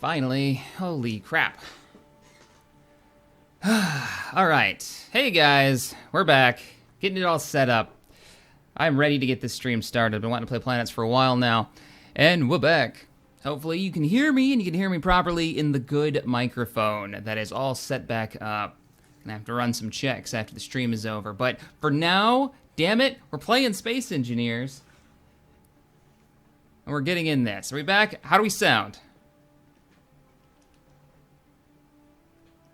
Finally, holy crap. Alright, hey guys, we're back, getting it all set up. I'm ready to get this stream started. I've been wanting to play Planets for a while now, and we're back. Hopefully you can hear me, and you can hear me properly in the good microphone that is all set back up. Gonna have to run some checks after the stream is over, but for now, damn it, we're playing Space Engineers. And we're getting in this. Are we back? How do we sound?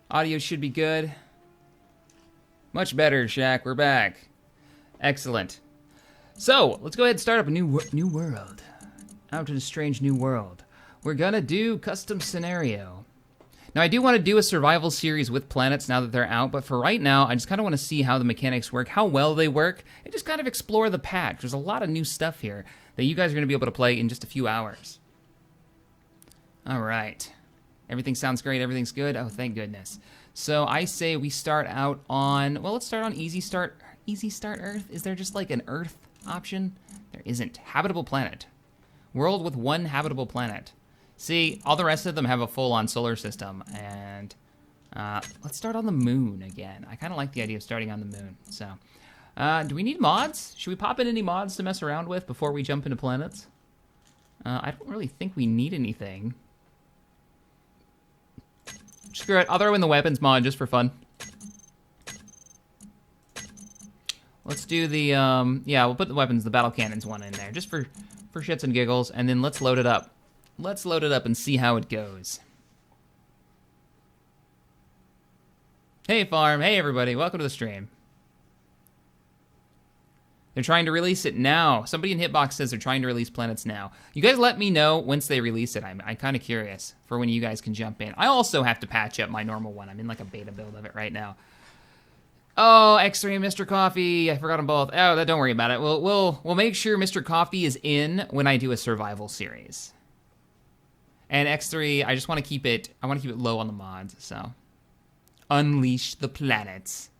Audio should be good. Much better, Shaq. We're back. Excellent. So, let's go ahead and start up a new world. Out in a strange new world. We're gonna do custom scenario. Now, I do want to do a survival series with planets now that they're out, but for right now, I just kind of want to see how the mechanics work, how well they work, and just kind of explore the patch. There's a lot of new stuff here that you guys are going to be able to play in just a few hours. All right. Everything sounds great. Everything's good. Oh, thank goodness. So I say we start out on, well, let's start on easy start Earth. Is there just like an Earth option? There isn't. Habitable planet. World with one habitable planet. See, all the rest of them have a full-on solar system. And let's start on the moon again. I kind of like the idea of starting on the moon. So, do we need mods? Should we pop in any mods to mess around with before we jump into planets? I don't really think we need anything. Screw it, I'll throw in the weapons mod just for fun. Let's do the, yeah, we'll put the weapons, the battle cannons one in there, just for shits and giggles, and then let's load it up. Let's load it up and see how it goes. Hey, Farm, hey, everybody, welcome to the stream. They're trying to release it now. Somebody in Hitbox says they're trying to release planets now. You guys let me know once they release it. I'm kind of curious for when you guys can jump in. I also have to patch up my normal one. I'm in like a beta build of it right now. Oh, X3 and Mr. Coffee. I forgot them both. Oh, don't worry about it. We'll make sure Mr. Coffee is in when I do a survival series. And X3, I just want to keep it. I want to keep it low on the mods. So, unleash the planets.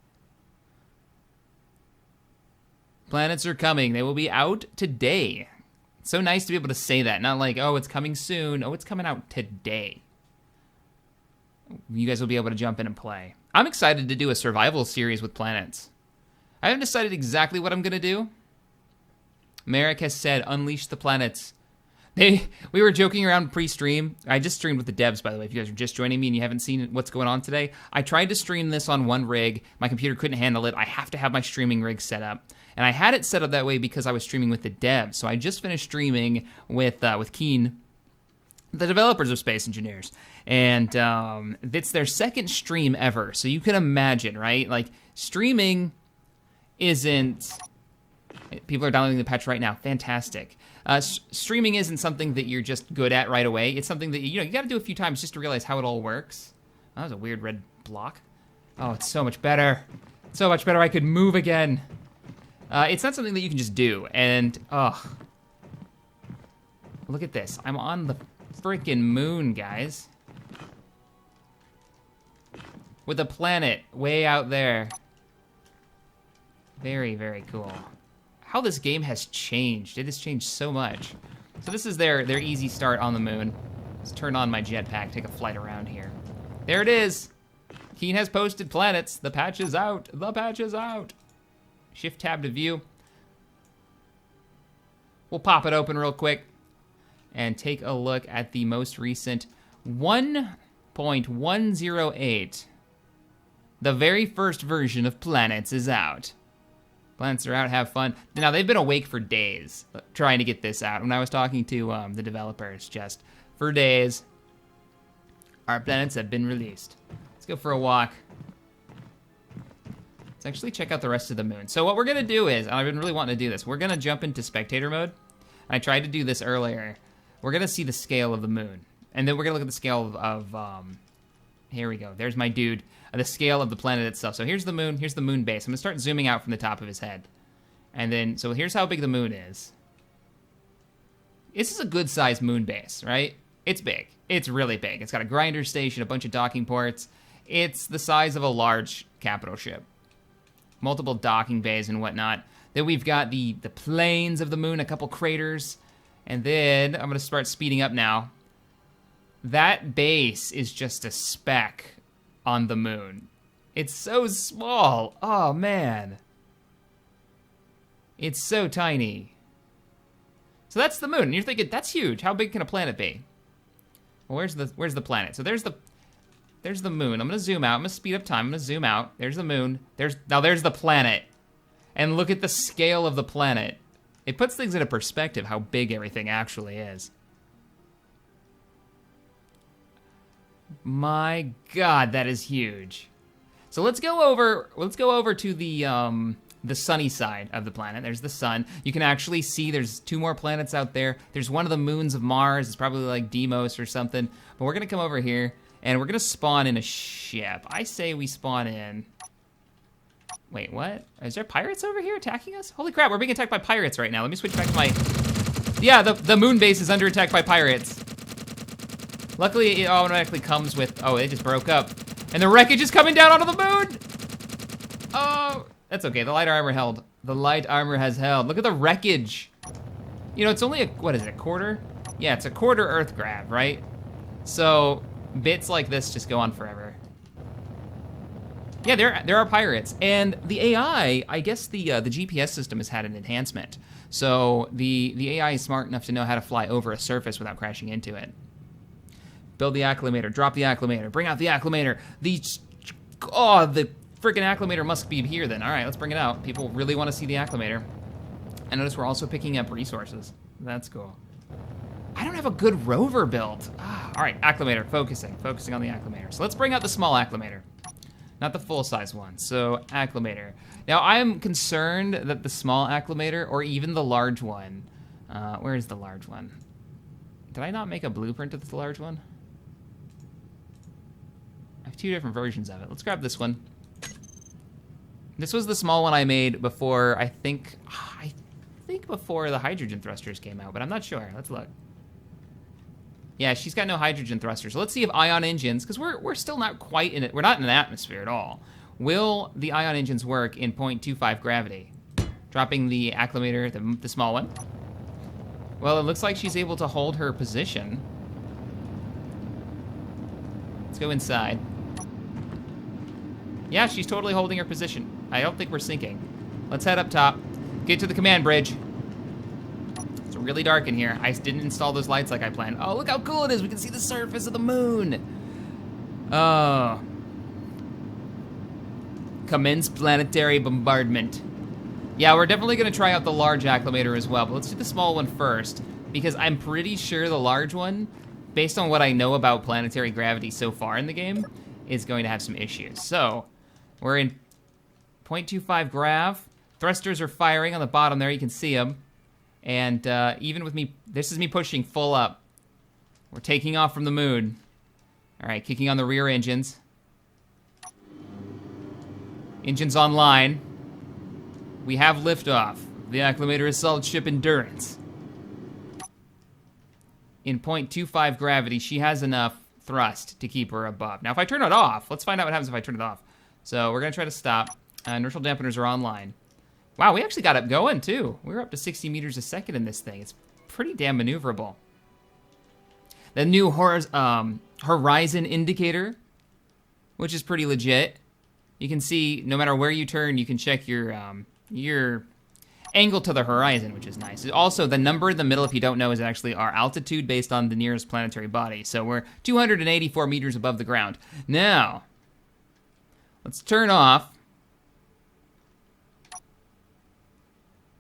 Planets are coming. They will be out today. It's so nice to be able to say that. Not like, oh, it's coming soon. Oh, it's coming out today. You guys will be able to jump in and play. I'm excited to do a survival series with planets. I haven't decided exactly what I'm going to do. Merrick has said, unleash the planets. We were joking around pre-stream. I just streamed with the devs, by the way, if you guys are just joining me and you haven't seen what's going on today. I tried to stream this on one rig. My computer couldn't handle it. I have to have my streaming rig set up. And I had it set up that way because I was streaming with the devs. So I just finished streaming with Keen, the developers of Space Engineers. And it's their second stream ever. So you can imagine, right? Like, streaming isn't... People are downloading the patch right now. Fantastic. Streaming isn't something that you're just good at right away. It's something that, you got to do a few times just to realize how it all works. That was a weird red block. Oh, it's so much better. So much better. I could move again. It's not something that you can just do. And, look at this. I'm on the freaking moon, guys. With a planet way out there. Very, very cool. How this game has changed. It has changed so much. So this is their easy start on the moon. Let's turn on my jetpack, take a flight around here. There it is. Keen has posted planets. The patch is out. The patch is out. Shift tab to view. We'll pop it open real quick and take a look at the most recent 1.108. The very first version of Planets is out. Planets are out, have fun. Now, they've been awake for days trying to get this out. When I was talking to the developers, just for days, our planets have been released. Let's go for a walk. Let's actually check out the rest of the moon. So what we're going to do is, and I've been really wanting to do this, we're going to jump into spectator mode. I tried to do this earlier. We're going to see the scale of the moon. And then we're going to look at the scale of here we go. There's my dude. The scale of the planet itself. So here's the moon base. I'm going to start zooming out from the top of his head. And then, so here's how big the moon is. This is a good-sized moon base, right? It's big. It's really big. It's got a grinder station, a bunch of docking ports. It's the size of a large capital ship. Multiple docking bays and whatnot. Then we've got the plains of the moon, a couple craters. And then I'm going to start speeding up now. that base is just a speck on the moon. It's so small. Oh, man. It's so tiny. So that's the moon. And you're thinking, that's huge. How big can a planet be? Well, where's the planet? So there's the moon. I'm gonna zoom out. I'm gonna speed up time. I'm gonna zoom out. There's the moon. There's the planet. And look at the scale of the planet. It puts things into perspective how big everything actually is. My God, that is huge. So let's go over to the sunny side of the planet. There's the sun. You can actually see there's 2 more planets out there. There's one of the moons of Mars. It's probably like Deimos or something. But we're gonna come over here and we're gonna spawn in a ship. I say we spawn in. Wait, what? Is there pirates over here attacking us? Holy crap, we're being attacked by pirates right now. Let me switch back to my... Yeah, the moon base is under attack by pirates. Luckily, it automatically comes with... Oh, it just broke up. And the wreckage is coming down onto the moon! Oh, that's okay. The light armor held. The light armor has held. Look at the wreckage. You know, it's only what is it, a quarter? Yeah, it's a quarter Earth grab, right? So, bits like this just go on forever. Yeah, there are pirates. And the AI, I guess the GPS system has had an enhancement. So, the AI is smart enough to know how to fly over a surface without crashing into it. Build the acclimator, drop the acclimator, bring out the acclimator. The freaking acclimator must be here then. All right, let's bring it out. People really want to see the acclimator. And notice we're also picking up resources. That's cool. I don't have a good rover built. All right, acclimator, focusing on the acclimator. So let's bring out the small acclimator, not the full-size one. So acclimator. Now I am concerned that the small acclimator, or even the large one, where is the large one? Did I not make a blueprint of the large one? I have 2 different versions of it. Let's grab this one. This was the small one I made before, I think before the hydrogen thrusters came out, but I'm not sure. Let's look. Yeah, she's got no hydrogen thrusters. So let's see if ion engines, because we're still not quite in it. We're not in an atmosphere at all. Will the ion engines work in 0.25 gravity? Dropping the acclimator, the small one. Well, it looks like she's able to hold her position. Let's go inside. Yeah, she's totally holding her position. I don't think we're sinking. Let's head up top. Get to the command bridge. It's really dark in here. I didn't install those lights like I planned. Oh, look how cool it is. We can see the surface of the moon. Oh. Commence planetary bombardment. Yeah, we're definitely gonna try out the large acclimator as well, but let's do the small one first, because I'm pretty sure the large one, based on what I know about planetary gravity so far in the game, is going to have some issues. So, we're in 0.25 grav. Thrusters are firing on the bottom there, you can see them. And even with me, this is me pushing full up. We're taking off from the moon. All right, kicking on the rear engines. Engines online. We have liftoff. The acclimator is solid ship endurance. In 0.25 gravity, she has enough thrust to keep her above. Now, if I turn it off, let's find out what happens if I turn it off. So we're gonna try to stop. Inertial dampeners are online. Wow, we actually got it going too. We're up to 60 meters a second in this thing. It's pretty damn maneuverable. The new horizon indicator, which is pretty legit. You can see no matter where you turn, you can check your angle to the horizon, which is nice. Also, the number in the middle, if you don't know, is actually our altitude based on the nearest planetary body. So we're 284 meters above the ground. Now, let's turn off.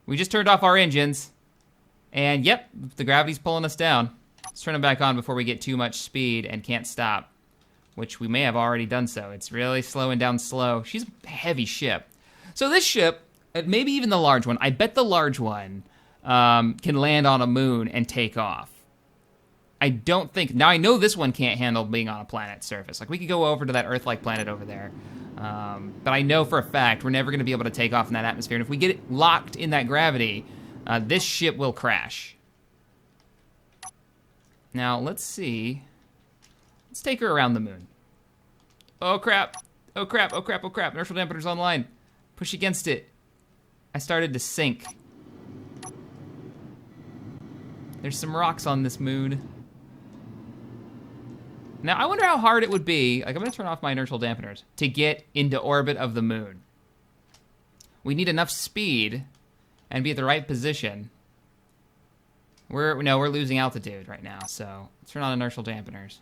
We just turned off our engines. And yep, the gravity's pulling us down. Let's turn them back on before we get too much speed and can't stop, which we may have already done so. It's really slowing down slow. She's a heavy ship. So this ship, maybe even the large one, I bet the large one can land on a moon and take off. I don't think, now I know this one can't handle being on a planet's surface. Like we could go over to that Earth-like planet over there. But I know for a fact we're never gonna be able to take off in that atmosphere. And if we get it locked in that gravity, this ship will crash. Now let's see. Let's take her around the moon. Oh crap, oh crap, oh crap, oh crap. Inertial dampener's online. Push against it. I started to sink. There's some rocks on this moon. Now, I wonder how hard it would be, like I'm gonna turn off my inertial dampeners, to get into orbit of the moon. We need enough speed and be at the right position. We're losing altitude right now, so let's turn on inertial dampeners.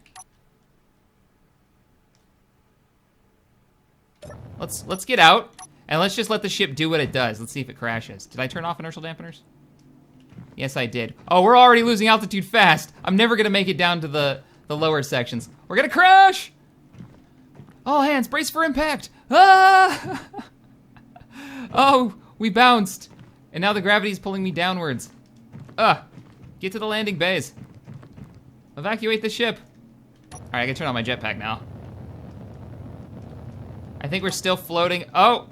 Let's get out, and let's just let the ship do what it does. Let's see if it crashes. Did I turn off inertial dampeners? Yes, I did. Oh, we're already losing altitude fast. I'm never gonna make it down to the lower sections. We're gonna crash! All hands, brace for impact! Ah! Oh, we bounced. And now the gravity's pulling me downwards. Get to the landing bays. Evacuate the ship. All right, I can turn on my jetpack now. I think we're still floating. Oh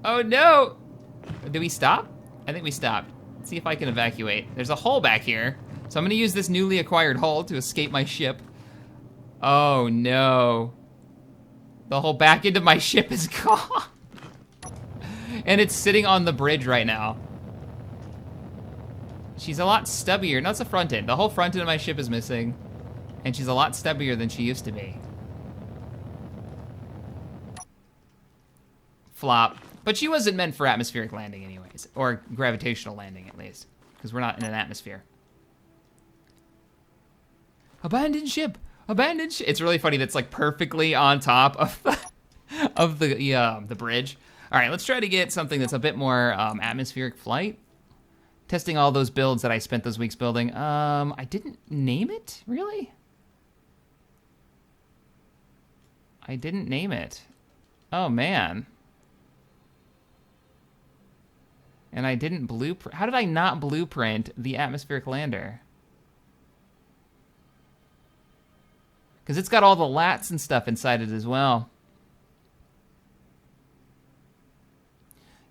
no. Did we stop? I think we stopped. Let's see if I can evacuate. There's a hole back here. So I'm gonna use this newly acquired hull to escape my ship. Oh no. The whole back end of my ship is gone. And it's sitting on the bridge right now. She's a lot stubbier. No, it's the front end. The whole front end of my ship is missing. And she's a lot stubbier than she used to be. Flop. But she wasn't meant for atmospheric landing anyways. Or gravitational landing, at least. Because we're not in an atmosphere. Abandoned ship! Abandoned ship! It's really funny that's like perfectly on top of the bridge. All right, let's try to get something that's a bit more atmospheric flight. Testing all those builds that I spent those weeks building. I didn't name it, really? I didn't name it. Oh, man. And I didn't blueprint. How did I not blueprint the atmospheric lander? Because it's got all the lats and stuff inside it as well.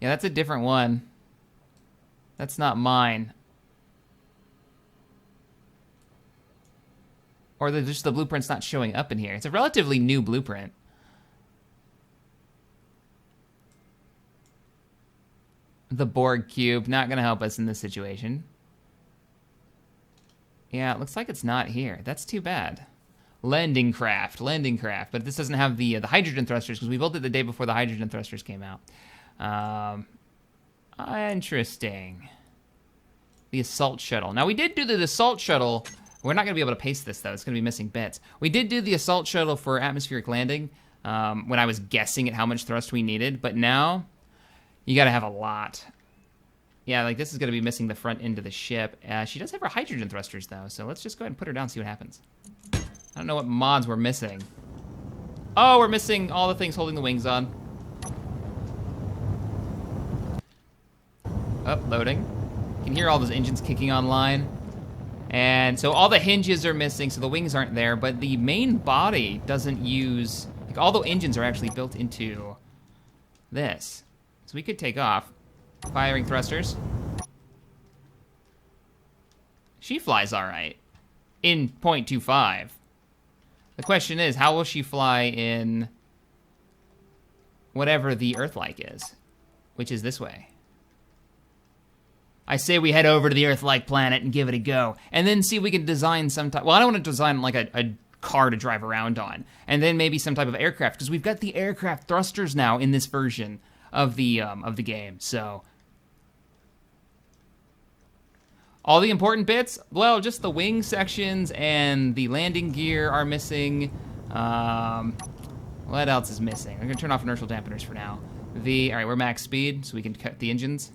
Yeah, that's a different one. That's not mine. Or just the blueprint's not showing up in here. It's a relatively new blueprint. The Borg cube, not gonna help us in this situation. Yeah, it looks like it's not here. That's too bad. Landing craft, but this doesn't have the hydrogen thrusters because we built it the day before the hydrogen thrusters came out. Interesting. The assault shuttle. Now we did do the assault shuttle. We're not gonna be able to paste this though. It's gonna be missing bits. We did do the assault shuttle for atmospheric landing when I was guessing at how much thrust we needed, but now you gotta have a lot. Yeah, like this is gonna be missing the front end of the ship. She does have her hydrogen thrusters though, so let's just go ahead and put her down and see what happens. I don't know what mods we're missing. Oh, we're missing all the things holding the wings on. Oh, loading. You can hear all those engines kicking online. And so all the hinges are missing, so the wings aren't there, but the main body doesn't use, like all the engines are actually built into this. So we could take off. Firing thrusters. She flies all right in 0.25. The question is, how will she fly in whatever the Earth-like is, which is this way? I say we head over to the Earth-like planet and give it a go, and then see if we can design some type. Well, I don't want to design like a car to drive around on, and then maybe some type of aircraft because we've got the aircraft thrusters now in this version of the game. So all the important bits, well, just the wing sections and the landing gear are missing. What else is missing? I'm gonna turn off inertial dampeners for now. All right, we're max speed, so we can cut the engines.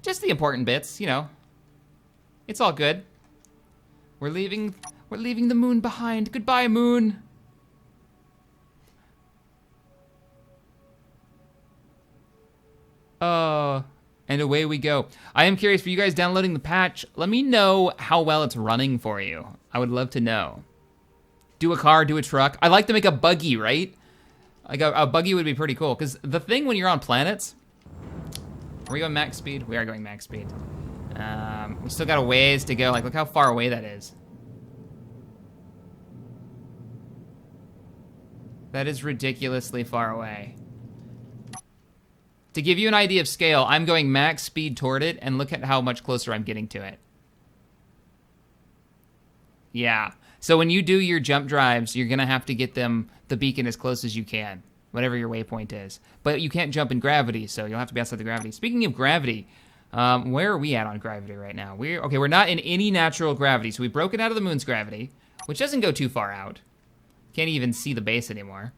Just the important bits, you know. It's all good. We're leaving the moon behind. Goodbye, moon. And away we go. I am curious, for you guys downloading the patch, let me know how well it's running for you. I would love to know. Do a car, do a truck. I'd like to make a buggy, right? Like a buggy would be pretty cool, because the thing when you're on planets, are we going max speed? We are going max speed. We still got a ways to go. Like, look how far away that is. That is ridiculously far away. To give you an idea of scale, I'm going max speed toward it, and look at how much closer I'm getting to it. Yeah. So when you do your jump drives, you're going to have to get the beacon as close as you can, whatever your waypoint is. But you can't jump in gravity, so you'll have to be outside the gravity. Speaking of gravity, where are we at on gravity right now? We're not in any natural gravity, so we've broken out of the moon's gravity, which doesn't go too far out. Can't even see the base anymore.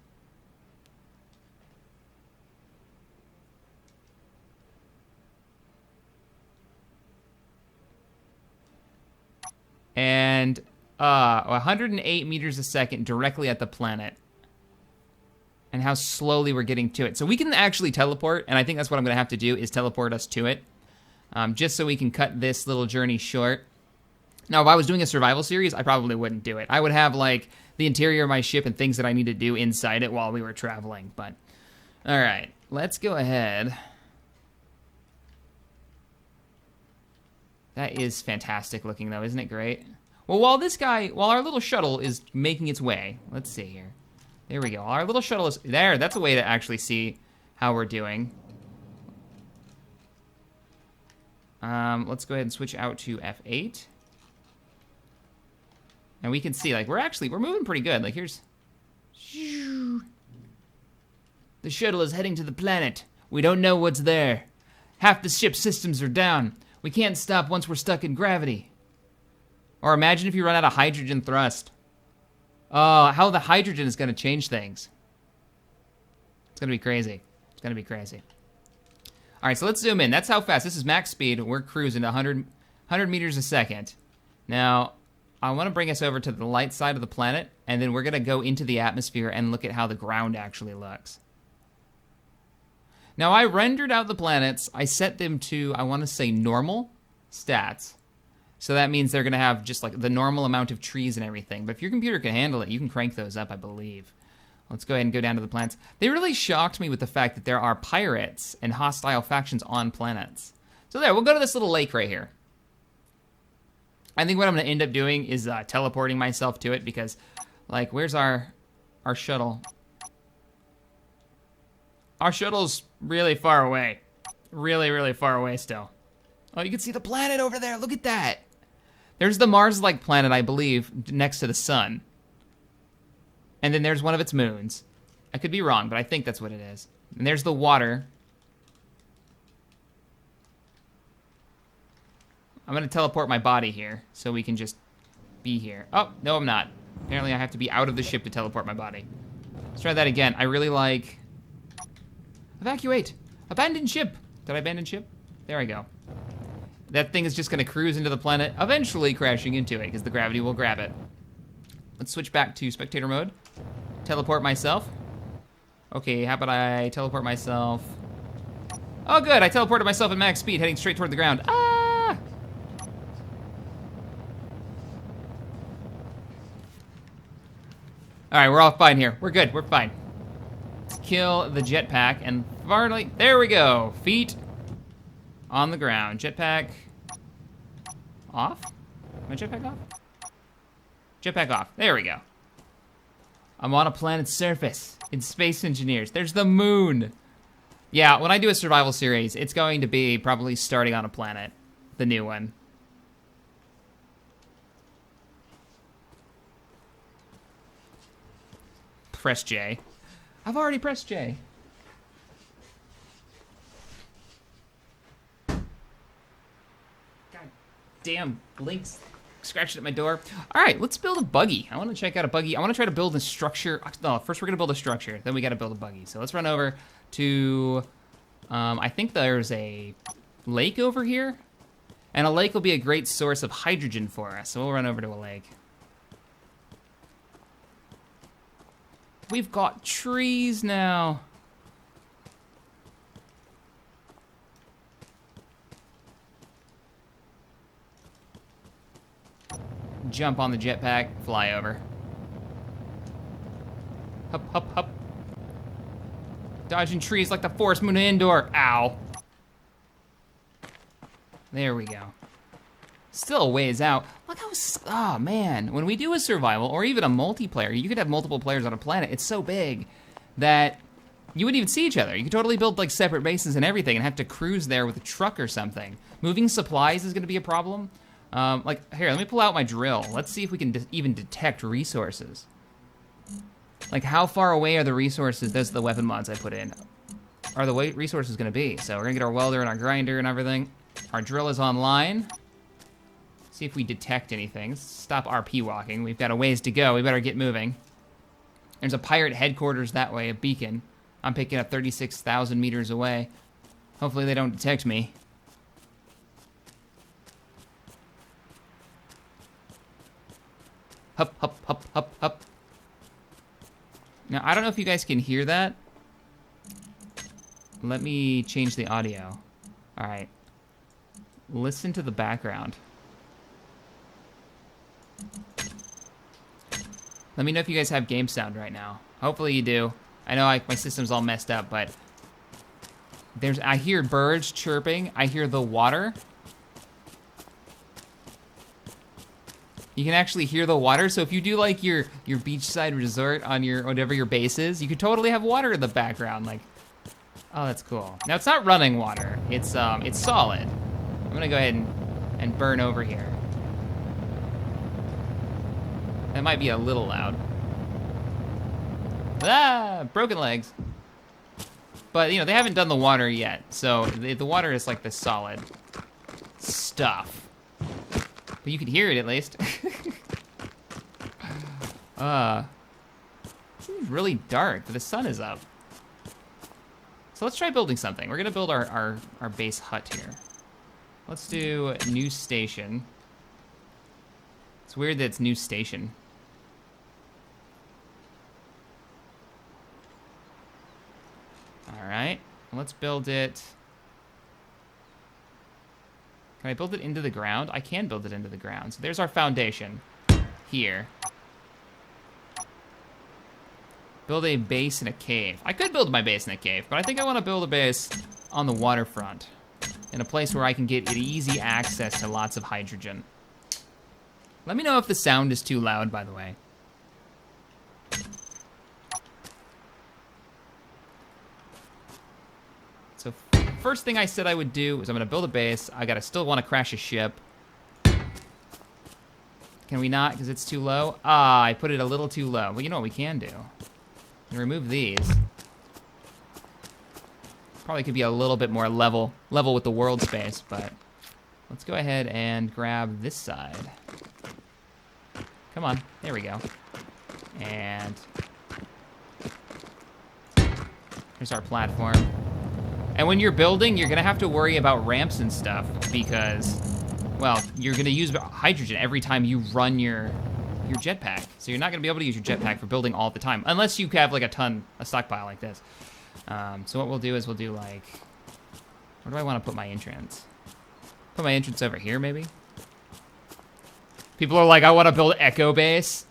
And 108 meters a second directly at the planet. And how slowly we're getting to it. So we can actually teleport, and I think that's what I'm going to have to do, is teleport us to it. Just so we can cut this little journey short. Now, if I was doing a survival series, I probably wouldn't do it. I would have, like, the interior of my ship and things that I need to do inside it while we were traveling. But, all right, let's go ahead. That is fantastic looking, though. Isn't it great? Well, while our little shuttle is making its way, let's see here. There we go. Our little shuttle is there. That's a way to actually see how we're doing. Let's go ahead and switch out to F8. And we can see, like, we're moving pretty good. Like, here's... The shuttle is heading to the planet. We don't know what's there. Half the ship's systems are down. We can't stop once we're stuck in gravity. Or imagine if you run out of hydrogen thrust. How the hydrogen is going to change things. It's going to be crazy. It's going to be crazy. All right, so let's zoom in. That's how fast. This is max speed. We're cruising 100 meters a second. Now, I want to bring us over to the light side of the planet, and then we're going to go into the atmosphere and look at how the ground actually looks. Now, I rendered out the planets. I set them to, I want to say, normal stats. So that means they're going to have just like the normal amount of trees and everything. But if your computer can handle it, you can crank those up, I believe. Let's go ahead and go down to the planets. They really shocked me with the fact that there are pirates and hostile factions on planets. So there, we'll go to this little lake right here. I think what I'm going to end up doing is teleporting myself to it because, like, where's our shuttle? Our shuttle's really far away. Really, really far away still. Oh, you can see the planet over there. Look at that. There's the Mars-like planet, I believe, next to the sun. And then there's one of its moons. I could be wrong, but I think that's what it is. And there's the water. I'm going to teleport my body here so we can just be here. Oh, no, I'm not. Apparently I have to be out of the ship to teleport my body. Let's try that again. I really like... Evacuate! Abandon ship! Did I abandon ship? There I go. That thing is just going to cruise into the planet, eventually crashing into it because the gravity will grab it. Let's switch back to spectator mode. Teleport myself. Okay, how about I teleport myself? Oh, good. I teleported myself at max speed, heading straight toward the ground. Ah! All right, we're all fine here. We're good. We're fine. Let's kill the jetpack and fartly. There we go. Feet on the ground. Jetpack off? My jetpack off? Jetpack off. There we go. I'm on a planet's surface in Space Engineers. There's the moon. Yeah, when I do a survival series, it's going to be probably starting on a planet. The new one. Press J. I've already pressed J. God damn, Link's scratched at my door. All right, let's build a buggy. I want to check out a buggy. I want to try to build a structure. No, first we're going to build a structure. Then we got to build a buggy. So let's run over to... I think there's a lake over here. And a lake will be a great source of hydrogen for us. So we'll run over to a lake. We've got trees now. Jump on the jetpack, fly over. Hup, hup, hup. Dodging trees like the forest moon indoor. Ow. There we go. Still a ways out. Look how, oh man. When we do a survival or even a multiplayer, you could have multiple players on a planet. It's so big that you wouldn't even see each other. You could totally build like separate bases and everything and have to cruise there with a truck or something. Moving supplies is gonna be a problem. Like, here, let me pull out my drill. Let's see if we can even detect resources. Like, how far away are the resources, those are the weapon mods I put in, are the resources gonna be? So we're gonna get our welder and our grinder and everything. Our drill is online. See if we detect anything. Stop RP walking. We've got a ways to go. We better get moving. There's a pirate headquarters that way, a beacon. I'm picking up 36,000 meters away. Hopefully they don't detect me. Hup, hup, hup, hup, hup. Now, I don't know if you guys can hear that. Let me change the audio. All right. Listen to the background. Let me know if you guys have game sound right now. Hopefully you do. I know my system's all messed up, but I hear birds chirping. I hear the water. You can actually hear the water. So if you do like your beachside resort on your whatever your base is, you could totally have water in the background. Like, oh, that's cool. Now it's not running water. It's solid. I'm gonna go ahead and burn over here. That might be a little loud. Ah, broken legs. But, you know, they haven't done the water yet. So the water is like the solid stuff. But you can hear it at least. It's really dark, but the sun is up. So let's try building something. We're gonna build our base hut here. Let's do new station. It's weird that it's new station. All right, let's build it. Can I build it into the ground? I can build it into the ground. So there's our foundation here. Build a base in a cave. I could build my base in a cave, but I think I want to build a base on the waterfront in a place where I can get easy access to lots of hydrogen. Let me know if the sound is too loud, by the way. So first thing I said I would do is I'm gonna build a base. I still wanna crash a ship. Can we not, because it's too low? Ah, I put it a little too low. Well, you know what we can do? We can remove these. Probably could be a little bit more level with the world space, but let's go ahead and grab this side. Come on, there we go. And here's our platform. And when you're building, you're gonna have to worry about ramps and stuff because, well, you're gonna use hydrogen every time you run your jetpack. So you're not gonna be able to use your jetpack for building all the time, unless you have like a stockpile like this. So what we'll do is we'll do like, where do I wanna put my entrance? Put my entrance over here, maybe? People are like, I wanna build Echo Base.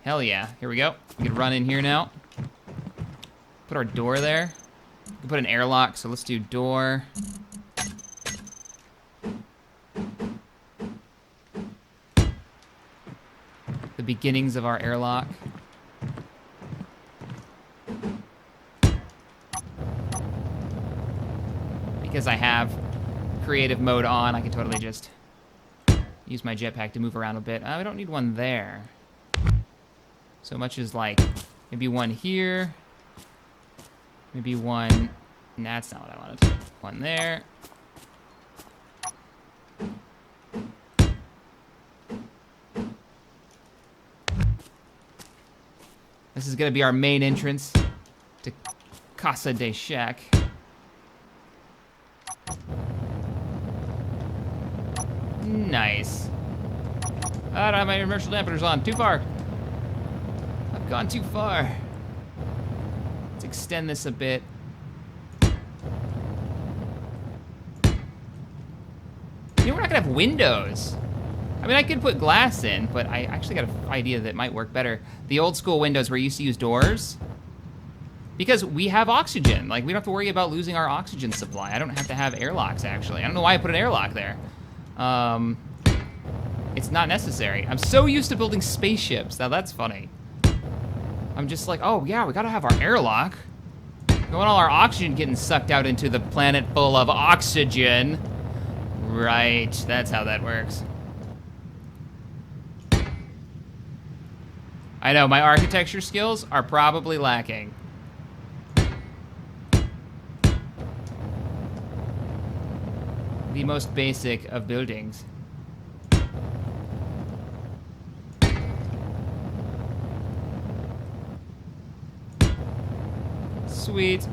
Hell yeah, here we go. We can run in here now. Put our door there. We can put an airlock, so let's do door. The beginnings of our airlock. Because I have creative mode on, I can totally just use my jetpack to move around a bit. I don't need one there. So much as like, maybe one here. Maybe one, nah, that's not what I wanted. One there. This is gonna be our main entrance to CaptainShack. Nice. I don't have my inertial dampeners on, too far. I've gone too far. Extend this a bit. You know, we're not gonna have windows. I mean, I could put glass in, but I actually got an idea that might work better. The old school windows where you used to use doors, because we have oxygen. Like, we don't have to worry about losing our oxygen supply. I don't have to have airlocks, actually. I don't know why I put an airlock there. It's not necessary. I'm so used to building spaceships. Now, that's funny. I'm just like, oh yeah, we gotta have our airlock. We want all our oxygen getting sucked out into the planet full of oxygen. Right, that's how that works. I know, my architecture skills are probably lacking. The most basic of buildings. Sweet.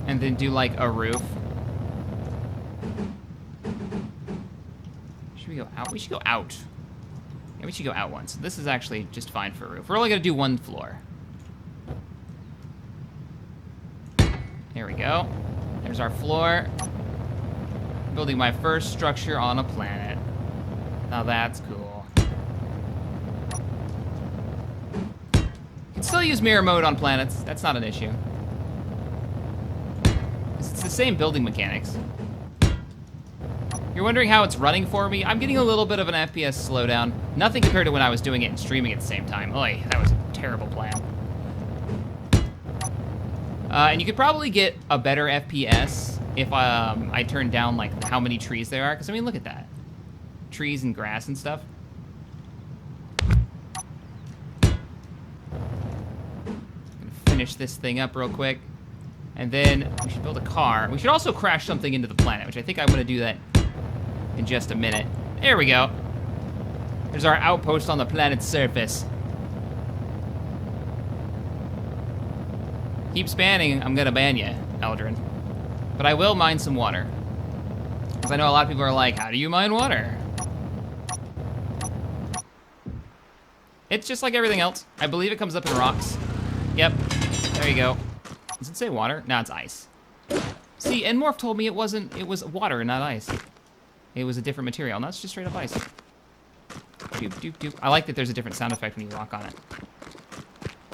And then do like a roof. Should we go out? We should go out. Yeah, we should go out once. This is actually just fine for a roof. We're only gonna do one floor. There we go. There's our floor. Building my first structure on a planet. Now that's cool. You can still use mirror mode on planets. That's not an issue. It's the same building mechanics. You're wondering how it's running for me? I'm getting a little bit of an FPS slowdown. Nothing compared to when I was doing it and streaming at the same time. Oy, that was a terrible plan. And you could probably get a better FPS if I turn down like how many trees there are. Because I mean, look at that. Trees and grass and stuff. Gonna finish this thing up real quick. And then we should build a car. We should also crash something into the planet, which I think I'm gonna do that in just a minute. There we go. There's our outpost on the planet's surface. Keep spanning, I'm gonna ban you, Eldrin. But I will mine some water. Because I know a lot of people are like, how do you mine water? It's just like everything else. I believe it comes up in rocks. Yep, there you go. Does it say water? No, it's ice. See, Enmorph told me it was water, not ice. It was a different material. No, it's just straight up ice. Doop, doop, doop. I like that there's a different sound effect when you walk on it.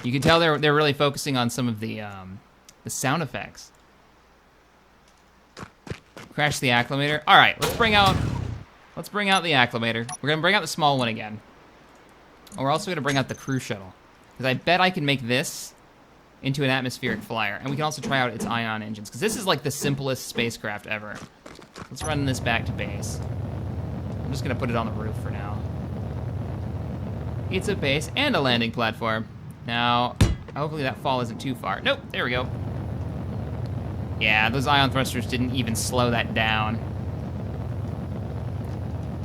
You can tell they're really focusing on some of the sound effects. Crash the acclimator. All right, let's bring out the acclimator. We're gonna bring out the small one again. And we're also gonna bring out the crew shuttle. Because I bet I can make this into an atmospheric flyer. And we can also try out its ion engines. Because this is like the simplest spacecraft ever. Let's run this back to base. I'm just gonna put it on the roof for now. It's a base and a landing platform. Now, hopefully that fall isn't too far. Nope, there we go. Yeah, those ion thrusters didn't even slow that down.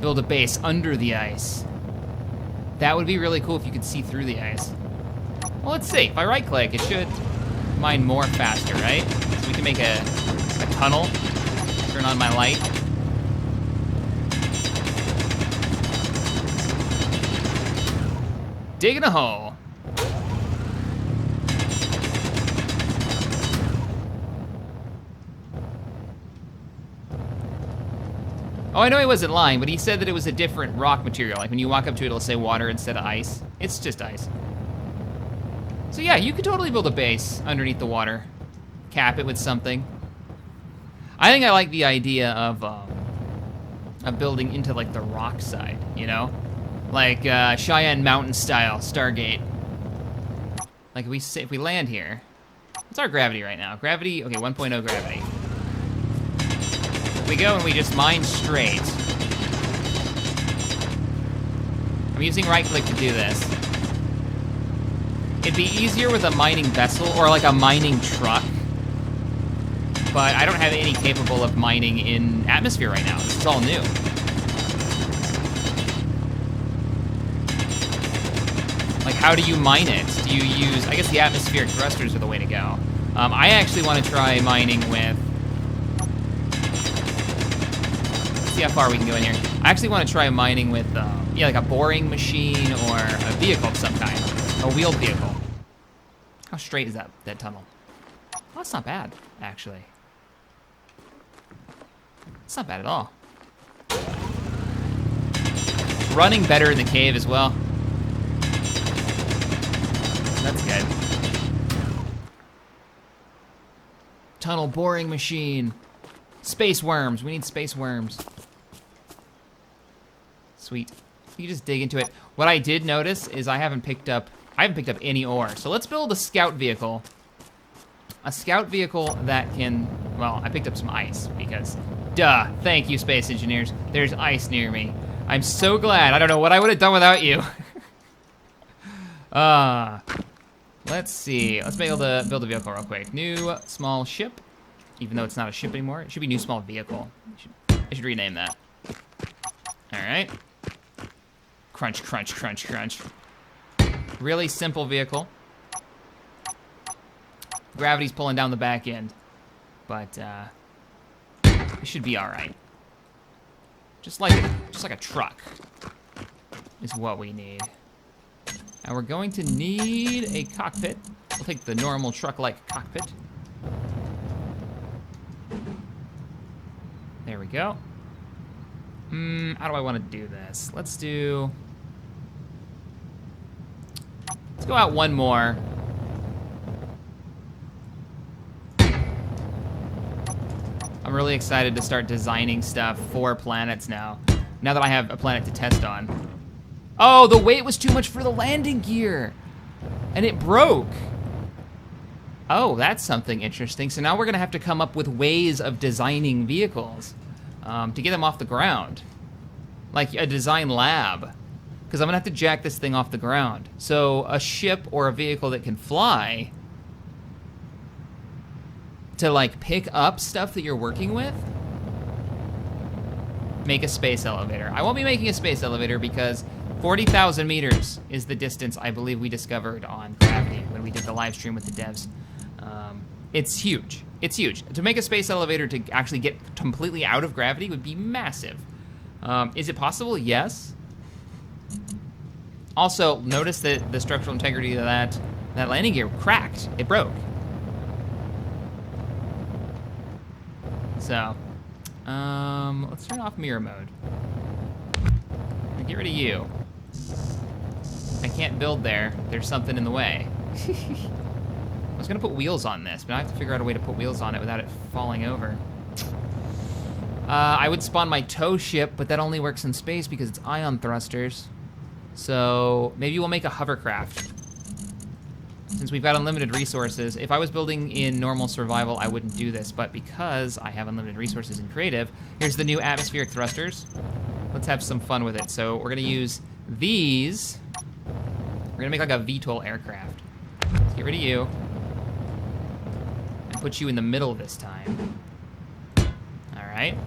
Build a base under the ice. That would be really cool if you could see through the ice. Well, let's see. If I right-click, it should mine more faster, right? So we can make a tunnel. Turn on my light. Digging a hole. Oh, I know he wasn't lying, but he said that it was a different rock material. Like when you walk up to it, it'll say water instead of ice. It's just ice. So yeah, you could totally build a base underneath the water. Cap it with something. I think I like the idea of building into like the rock side, you know? Like Cheyenne Mountain style, Stargate. Like if we land here, what's our gravity right now? Gravity, okay, 1.0 gravity. We go and we just mine straight. I'm using right click to do this. It'd be easier with a mining vessel or like a mining truck, but I don't have any capable of mining in atmosphere right now. This is all new. Like, how do you mine it? Do you use, I guess the atmospheric thrusters are the way to go. I actually want to try mining with, see how far we can go in here. I actually want to try mining with, yeah, like a boring machine or a vehicle of some kind. A wheeled vehicle. How straight is that tunnel? Well, that's not bad, actually. It's not bad at all. It's running better in the cave as well. That's good. Tunnel boring machine. Space worms. We need space worms. Sweet. You just dig into it. What I did notice is I I haven't picked up any ore. So let's build a scout vehicle. A scout vehicle that can, well, I picked up some ice because, duh, thank you, space engineers. There's ice near me. I'm so glad. I don't know what I would have done without you. Let's see. Let's be able to build a vehicle real quick. New small ship, even though it's not a ship anymore. It should be new small vehicle. I should rename that. All right. Crunch, crunch, crunch, crunch. Really simple vehicle. Gravity's pulling down the back end, but it should be all right. Just like a truck is what we need. Now we're going to need a cockpit. We'll take the normal truck-like cockpit. There we go. How do I want to do this? Let's go out one more. I'm really excited to start designing stuff for planets now that I have a planet to test on. Oh, the weight was too much for the landing gear, and it broke. Oh, that's something interesting. So now we're gonna have to come up with ways of designing vehicles to get them off the ground, like a design lab, because I'm gonna have to jack this thing off the ground. So a ship or a vehicle that can fly to like pick up stuff that you're working with. Make a space elevator. I won't be making a space elevator because 40,000 meters is the distance I believe we discovered on Gravity when we did the live stream with the devs. It's huge. It's huge. To make a space elevator to actually get completely out of gravity would be massive. Is it possible? Yes. Also, notice that the structural integrity of that landing gear cracked. It broke. So, let's turn off mirror mode. And get rid of you. I can't build there. There's something in the way. I was gonna put wheels on this, but I have to figure out a way to put wheels on it without it falling over. I would spawn my tow ship, but that only works in space because it's ion thrusters. So maybe we'll make a hovercraft. Since we've got unlimited resources, if I was building in normal survival, I wouldn't do this, but because I have unlimited resources in creative, here's the new atmospheric thrusters. Let's have some fun with it. So we're gonna use these. We're gonna make like a VTOL aircraft. Let's get rid of you. And put you in the middle this time. All right.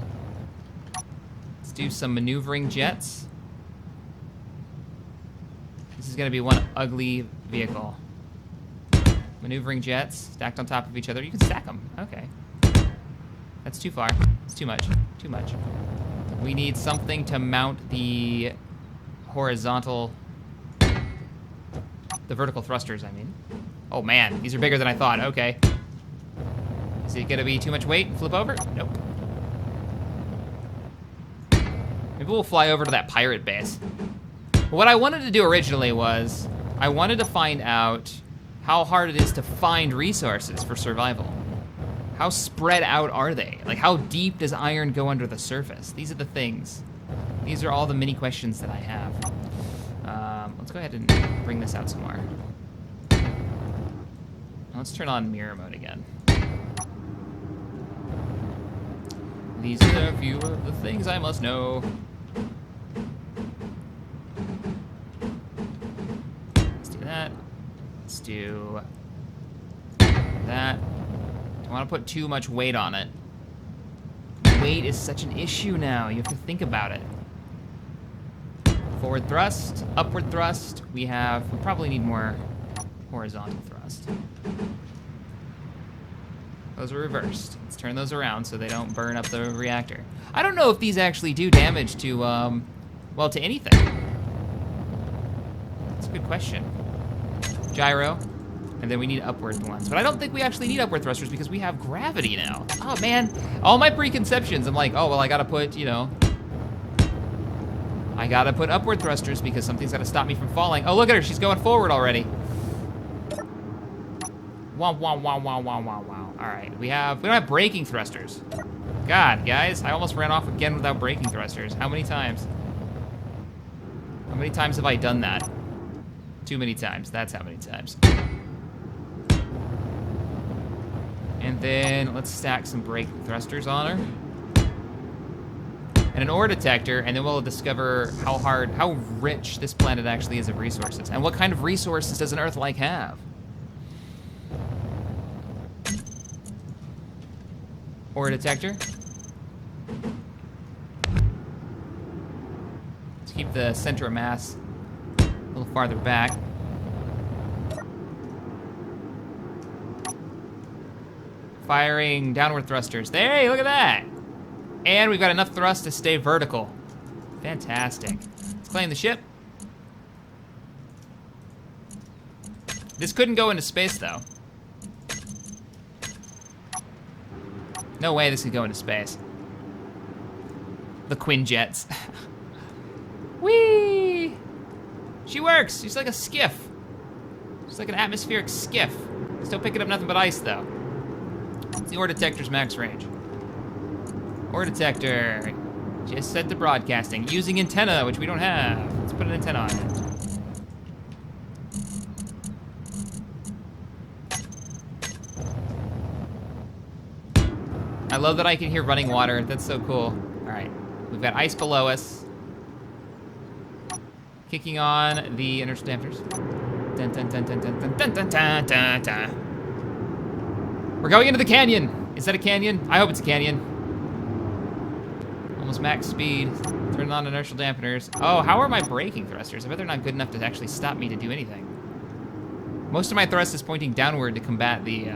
Let's do some maneuvering jets. This is gonna be one ugly vehicle. Maneuvering jets stacked on top of each other. You can stack them. Okay. That's too far. It's too much. Too much. We need something to mount the horizontal, the vertical thrusters, I mean. Oh man, these are bigger than I thought. Okay. Is it gonna be too much weight and flip over? Nope. Maybe we'll fly over to that pirate base. What I wanted to do originally was, I wanted to find out how hard it is to find resources for survival. How spread out are they? Like, how deep does iron go under the surface? These are the things. These are all the mini questions that I have. Let's go ahead and bring this out some more. Let's turn on mirror mode again. These are a few of the things I must know. Let's do that. Let's do that. Don't want to put too much weight on it. Weight is such an issue now. You have to think about it. Forward thrust, upward thrust. We probably need more horizontal thrust. Those are reversed. Let's turn those around so they don't burn up the reactor. I don't know if these actually do damage to, well, to anything. That's a good question. Gyro, and then we need upward ones. But I don't think we actually need upward thrusters because we have gravity now. Oh man, all my preconceptions, I'm like, oh, well, I gotta put, I gotta put upward thrusters because something's gotta stop me from falling. Oh, look at her, she's going forward already. Wow, wow, wow, wow, wow, wow, wow. All right, we don't have braking thrusters. God, guys, I almost ran off again without braking thrusters. How many times? How many times have I done that? Too many times. That's how many times. And then let's stack some brake thrusters on her. And an ore detector, and then we'll discover how rich this planet actually is of resources. And what kind of resources does an Earth-like have? Ore detector. Let's keep the center of mass a little farther back. Firing downward thrusters. Hey, look at that! And we've got enough thrust to stay vertical. Fantastic. Let's claim the ship. This couldn't go into space, though. No way this could go into space. The Quinjets. Whee! She works. She's like a skiff. She's like an atmospheric skiff. Still picking up nothing but ice, though. What's the ore detector's max range? Ore detector. Just set to broadcasting. Using antenna, which we don't have. Let's put an antenna on it. I love that I can hear running water. That's so cool. All right, we've got ice below us. Kicking on the inertial dampers. Dun, dun, dun, dun, dun, dun, dun, dun, dun, dun. We're going into the canyon. Is that a canyon? I hope it's a canyon. Almost max speed. Turning on inertial dampeners. Oh, how are my braking thrusters? I bet they're not good enough to actually stop me to do anything. Most of my thrust is pointing downward to combat the,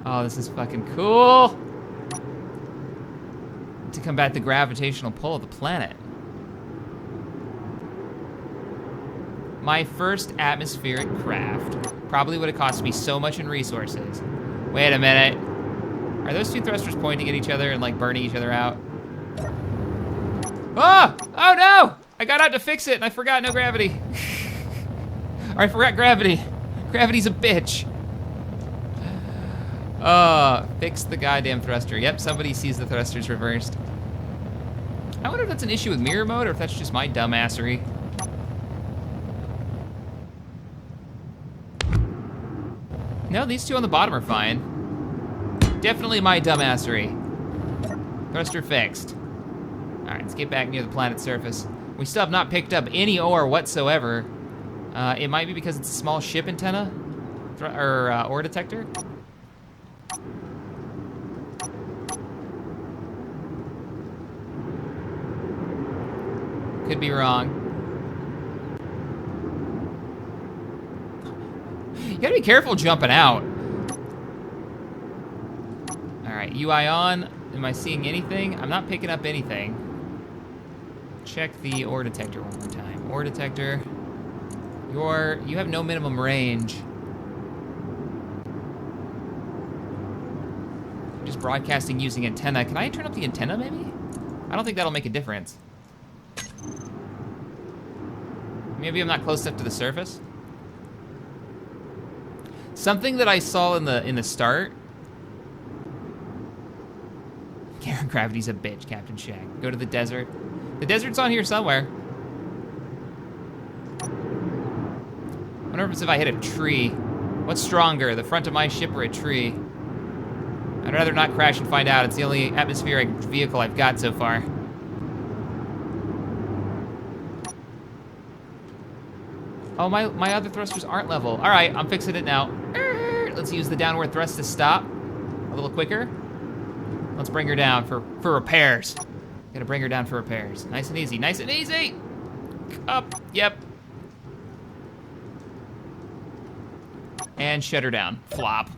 Oh, this is fucking cool. To combat the gravitational pull of the planet. My first atmospheric craft probably would have cost me so much in resources. Wait a minute. Are those two thrusters pointing at each other and like burning each other out? Oh! Oh no! I got out to fix it and I forgot no gravity. Or I forgot gravity. Gravity's a bitch. Fix the goddamn thruster. Yep, somebody sees the thrusters reversed. I wonder if that's an issue with mirror mode or if that's just my dumbassery. No, these two on the bottom are fine. Definitely my dumbassery. Thruster fixed. All right, let's get back near the planet's surface. We still have not picked up any ore whatsoever. It might be because it's a small ship antenna or ore detector. Could be wrong. You gotta be careful jumping out. All right, UI on. Am I seeing anything? I'm not picking up anything. Check the ore detector one more time. Ore detector. You have no minimum range. Just broadcasting using antenna. Can I turn up the antenna maybe? I don't think that'll make a difference. Maybe I'm not close enough to the surface. Something that I saw in the start. Gravity's a bitch, CaptainShack. Go to the desert. The desert's on here somewhere. I wonder if I hit a tree. What's stronger, the front of my ship or a tree? I'd rather not crash and find out. It's the only atmospheric vehicle I've got so far. Oh, my other thrusters aren't level. All right, I'm fixing it now. Let's use the downward thrust to stop. A little quicker. Let's bring her down for repairs. Gotta bring her down for repairs. Nice and easy, nice and easy. Up, yep. And shut her down, flop.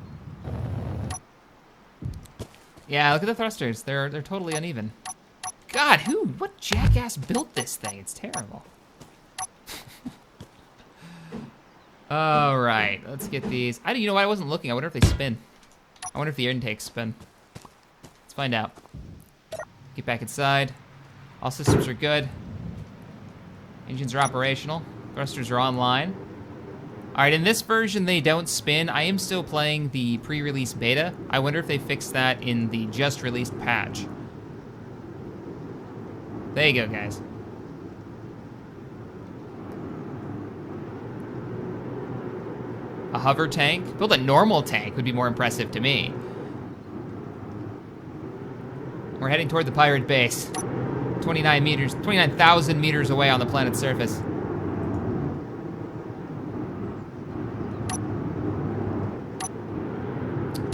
Yeah, look at the thrusters. They're totally uneven. God, what jackass built this thing? It's terrible. All right, let's get these. You know what? I wasn't looking. I wonder if they spin. I wonder if the intakes spin. Let's find out. Get back inside. All systems are good. Engines are operational. Thrusters are online. All right, in this version, they don't spin. I am still playing the pre-release beta. I wonder if they fixed that in the just-released patch. There you go, guys. A hover tank? Build a normal tank would be more impressive to me. We're heading toward the pirate base. 29,000 meters away on the planet's surface.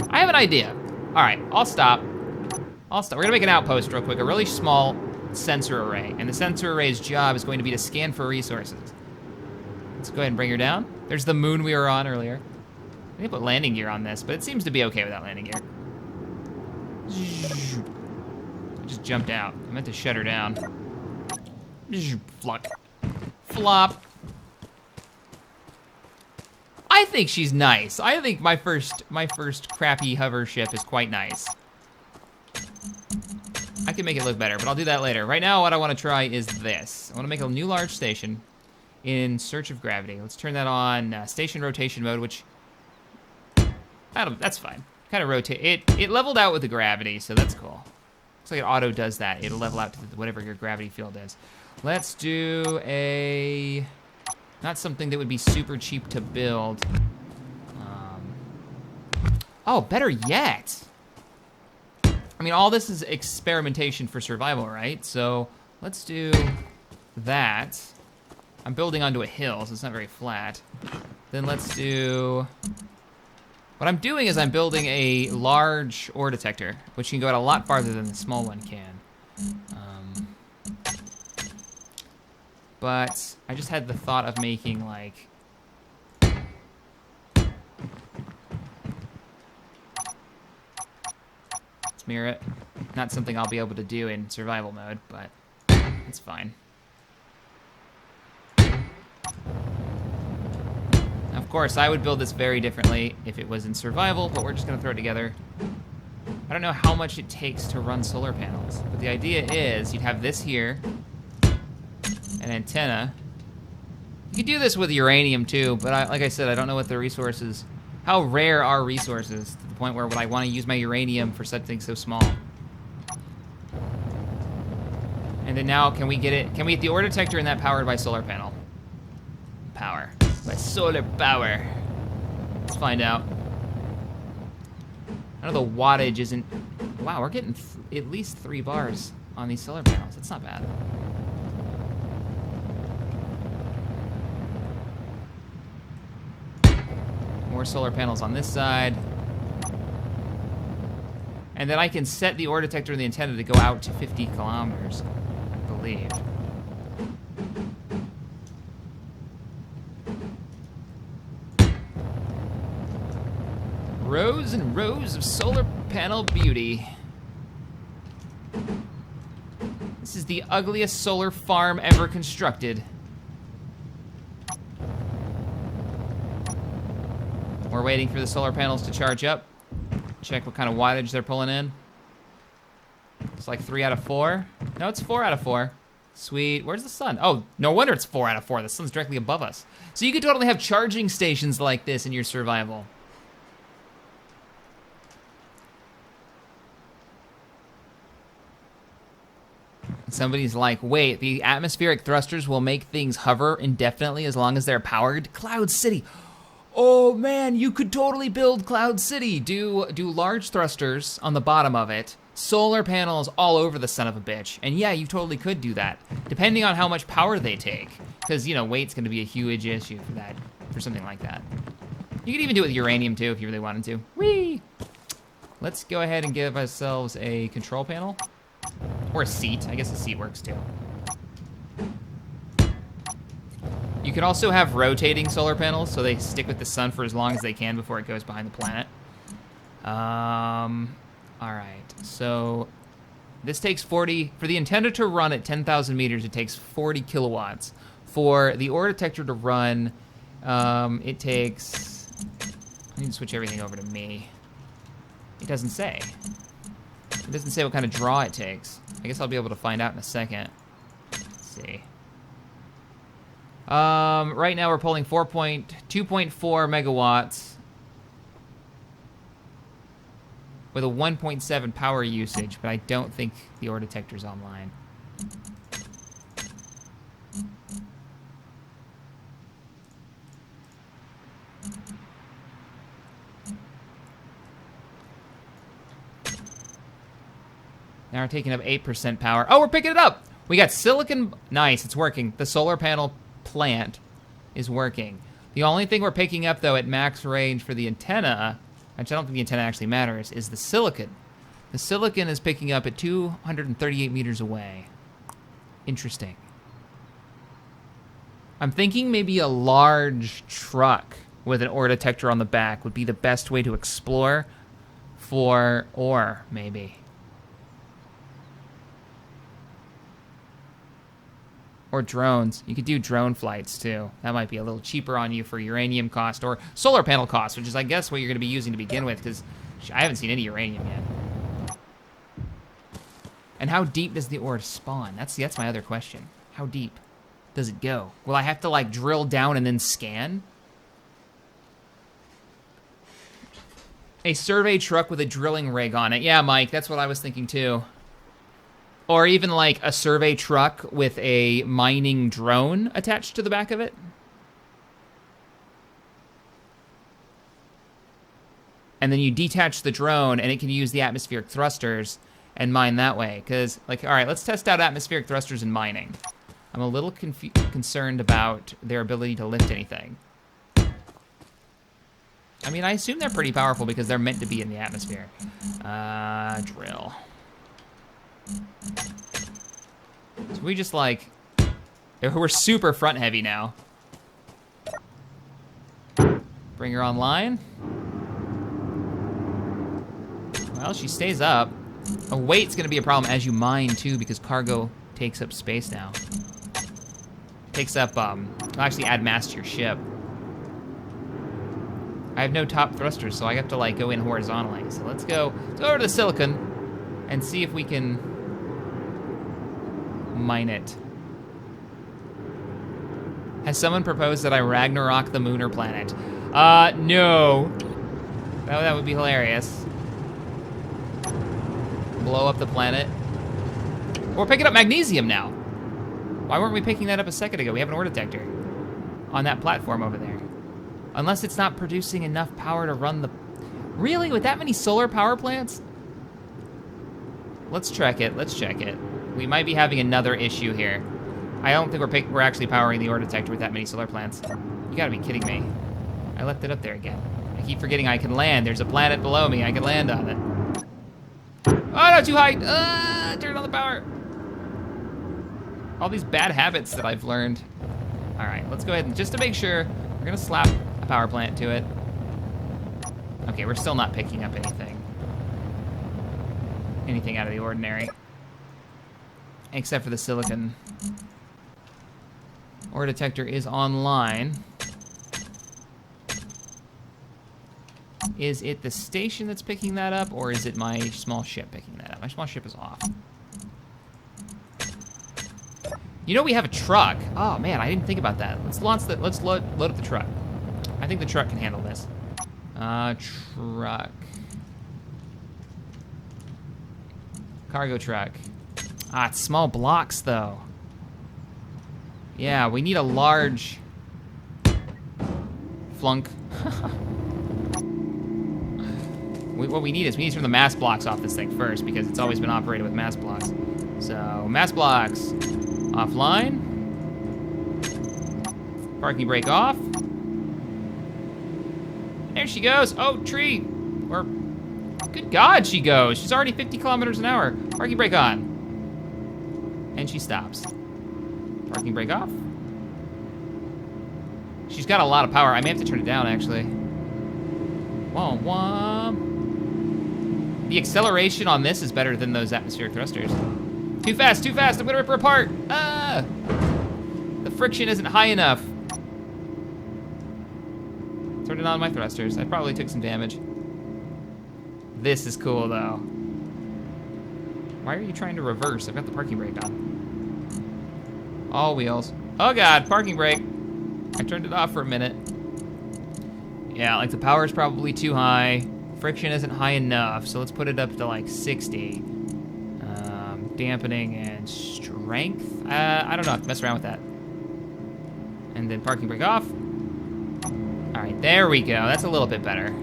I have an idea. All right, I'll stop. We're gonna make an outpost real quick, a really small sensor array. And the sensor array's job is going to be to scan for resources. Let's go ahead and bring her down. There's the moon we were on earlier. I need to put landing gear on this, but it seems to be okay without landing gear. I just jumped out. I meant to shut her down. Fluck. Flop. I think she's nice. I think my first crappy hover ship is quite nice. I can make it look better, but I'll do that later. Right now, what I want to try is this. I want to make a new large station in search of gravity. Let's turn that on station rotation mode, which that's fine. Kind of rotate. It leveled out with the gravity, so that's cool. Looks like it auto does that. It'll level out to whatever your gravity field is. Let's do a... Not something that would be super cheap to build. Oh, better yet. I mean, all this is experimentation for survival, right? So let's do that. I'm building onto a hill, so it's not very flat. Then let's do... What I'm doing is I'm building a large ore detector, which can go out a lot farther than the small one can. But I just had the thought of making, like... Let's mirror it. Not something I'll be able to do in survival mode, but it's fine. Of course, I would build this very differently if it was in survival, but we're just gonna throw it together. I don't know how much it takes to run solar panels, but the idea is you'd have this here, an antenna. You could do this with uranium too, but like I said, I don't know what the resources, how rare are resources to the point where would I want to use my uranium for something so small? And then now, can we get the ore detector and that powered by solar panel? Power. By solar power. Let's find out. I know the wattage isn't... Wow, we're getting at least 3 bars on these solar panels. That's not bad. More solar panels on this side. And then I can set the ore detector and the antenna to go out to 50 kilometers, I believe. Rows and rows of solar panel beauty. This is the ugliest solar farm ever constructed. We're waiting for the solar panels to charge up. Check what kind of wattage they're pulling in. It's like 3 out of 4. No, it's 4 out of 4. Sweet. Where's the sun? Oh, no wonder it's 4 out of 4. The sun's directly above us. So you could totally have charging stations like this in your survival. Somebody's like, wait, the atmospheric thrusters will make things hover indefinitely as long as they're powered? Cloud City. Oh man, you could totally build Cloud City. Do large thrusters on the bottom of it, solar panels all over the son of a bitch. And yeah, you totally could do that, depending on how much power they take. Because, you know, weight's gonna be a huge issue for that, for something like that. You could even do it with uranium too, if you really wanted to. Whee! Let's go ahead and give ourselves a control panel. Or a seat. I guess a seat works too. You could also have rotating solar panels so they stick with the sun for as long as they can before it goes behind the planet. Alright, so this takes 40, for the antenna to run at 10,000 meters, it takes 40 kilowatts. For the ore detector to run, it takes, I need to switch everything over to me. It doesn't say. It doesn't say what kind of draw it takes. I guess I'll be able to find out in a second. Let's see. Right now we're pulling 2.4 megawatts with a 1.7 power usage, but I don't think the ore detector's online. Now we're taking up 8% power. Oh, we're picking it up! We got silicon. Nice, it's working. The solar panel plant is working. The only thing we're picking up, though, at max range for the antenna, which I don't think the antenna actually matters, is the silicon. The silicon is picking up at 238 meters away. Interesting. I'm thinking maybe a large truck with an ore detector on the back would be the best way to explore for ore, maybe. Or drones. You could do drone flights, too. That might be a little cheaper on you for uranium cost or solar panel cost, which is, I guess, what you're going to be using to begin with, because I haven't seen any uranium yet. And how deep does the ore spawn? That's my other question. How deep does it go? Will I have to, like, drill down and then scan? A survey truck with a drilling rig on it. Yeah, Mike, that's what I was thinking, too. Or even like a survey truck with a mining drone attached to the back of it. And then you detach the drone and it can use the atmospheric thrusters and mine that way. Because, like, all right, let's test out atmospheric thrusters in mining. I'm a little concerned about their ability to lift anything. I mean, I assume they're pretty powerful because they're meant to be in the atmosphere. Drill. So we just like, we're super front heavy now. Bring her online. Well, she stays up. A weight's gonna be a problem as you mine too, because cargo takes up space now. Takes up, I'll actually add mass to your ship. I have no top thrusters, so I have to like go in horizontally. So let's go over to the silicon and see if we can mine it. Has someone proposed that I Ragnarok the moon or planet? No. That would be hilarious. Blow up the planet. We're picking up magnesium now. Why weren't we picking that up a second ago? We have an ore detector on that platform over there. Unless it's not producing enough power to run the... Really? With that many solar power plants? Let's check it. Let's check it. We might be having another issue here. I don't think we're actually powering the ore detector with that many solar plants. You gotta be kidding me. I left it up there again. I keep forgetting I can land. There's a planet below me. I can land on it. Oh, no, too high. Turn on the power. All these bad habits that I've learned. All right, let's go ahead and just to make sure, we're gonna slap a power plant to it. Okay, we're still not picking up anything out of the ordinary. Except for the silicon. Ore detector is online. Is it the station that's picking that up, or is it my small ship picking that up? My small ship is off. You know we have a truck. Oh man, I didn't think about that. Let's launch that. Let's load up the truck. I think the truck can handle this. Truck. Cargo truck. It's small blocks though. Yeah, we need a large flunk. What we need is we need to turn the mass blocks off this thing first because it's always been operated with mass blocks. So mass blocks offline. Parking brake off. There she goes. Oh, tree. Or good God, she goes. She's already 50 kilometers an hour. Parking brake on. And she stops. Parking brake off. She's got a lot of power. I may have to turn it down, actually. Whoa, whoa. The acceleration on this is better than those atmospheric thrusters. Too fast, too fast. I'm gonna rip her apart. Ah! The friction isn't high enough. Turning on my thrusters. I probably took some damage. This is cool, though. Why are you trying to reverse? I've got the parking brake on. All wheels. Oh God, parking brake. I turned it off for a minute. Yeah, like the power is probably too high. Friction isn't high enough, so let's put it up to like 60. Dampening and strength. I don't know, I have to mess around with that. And then parking brake off. All right, there we go. That's a little bit better.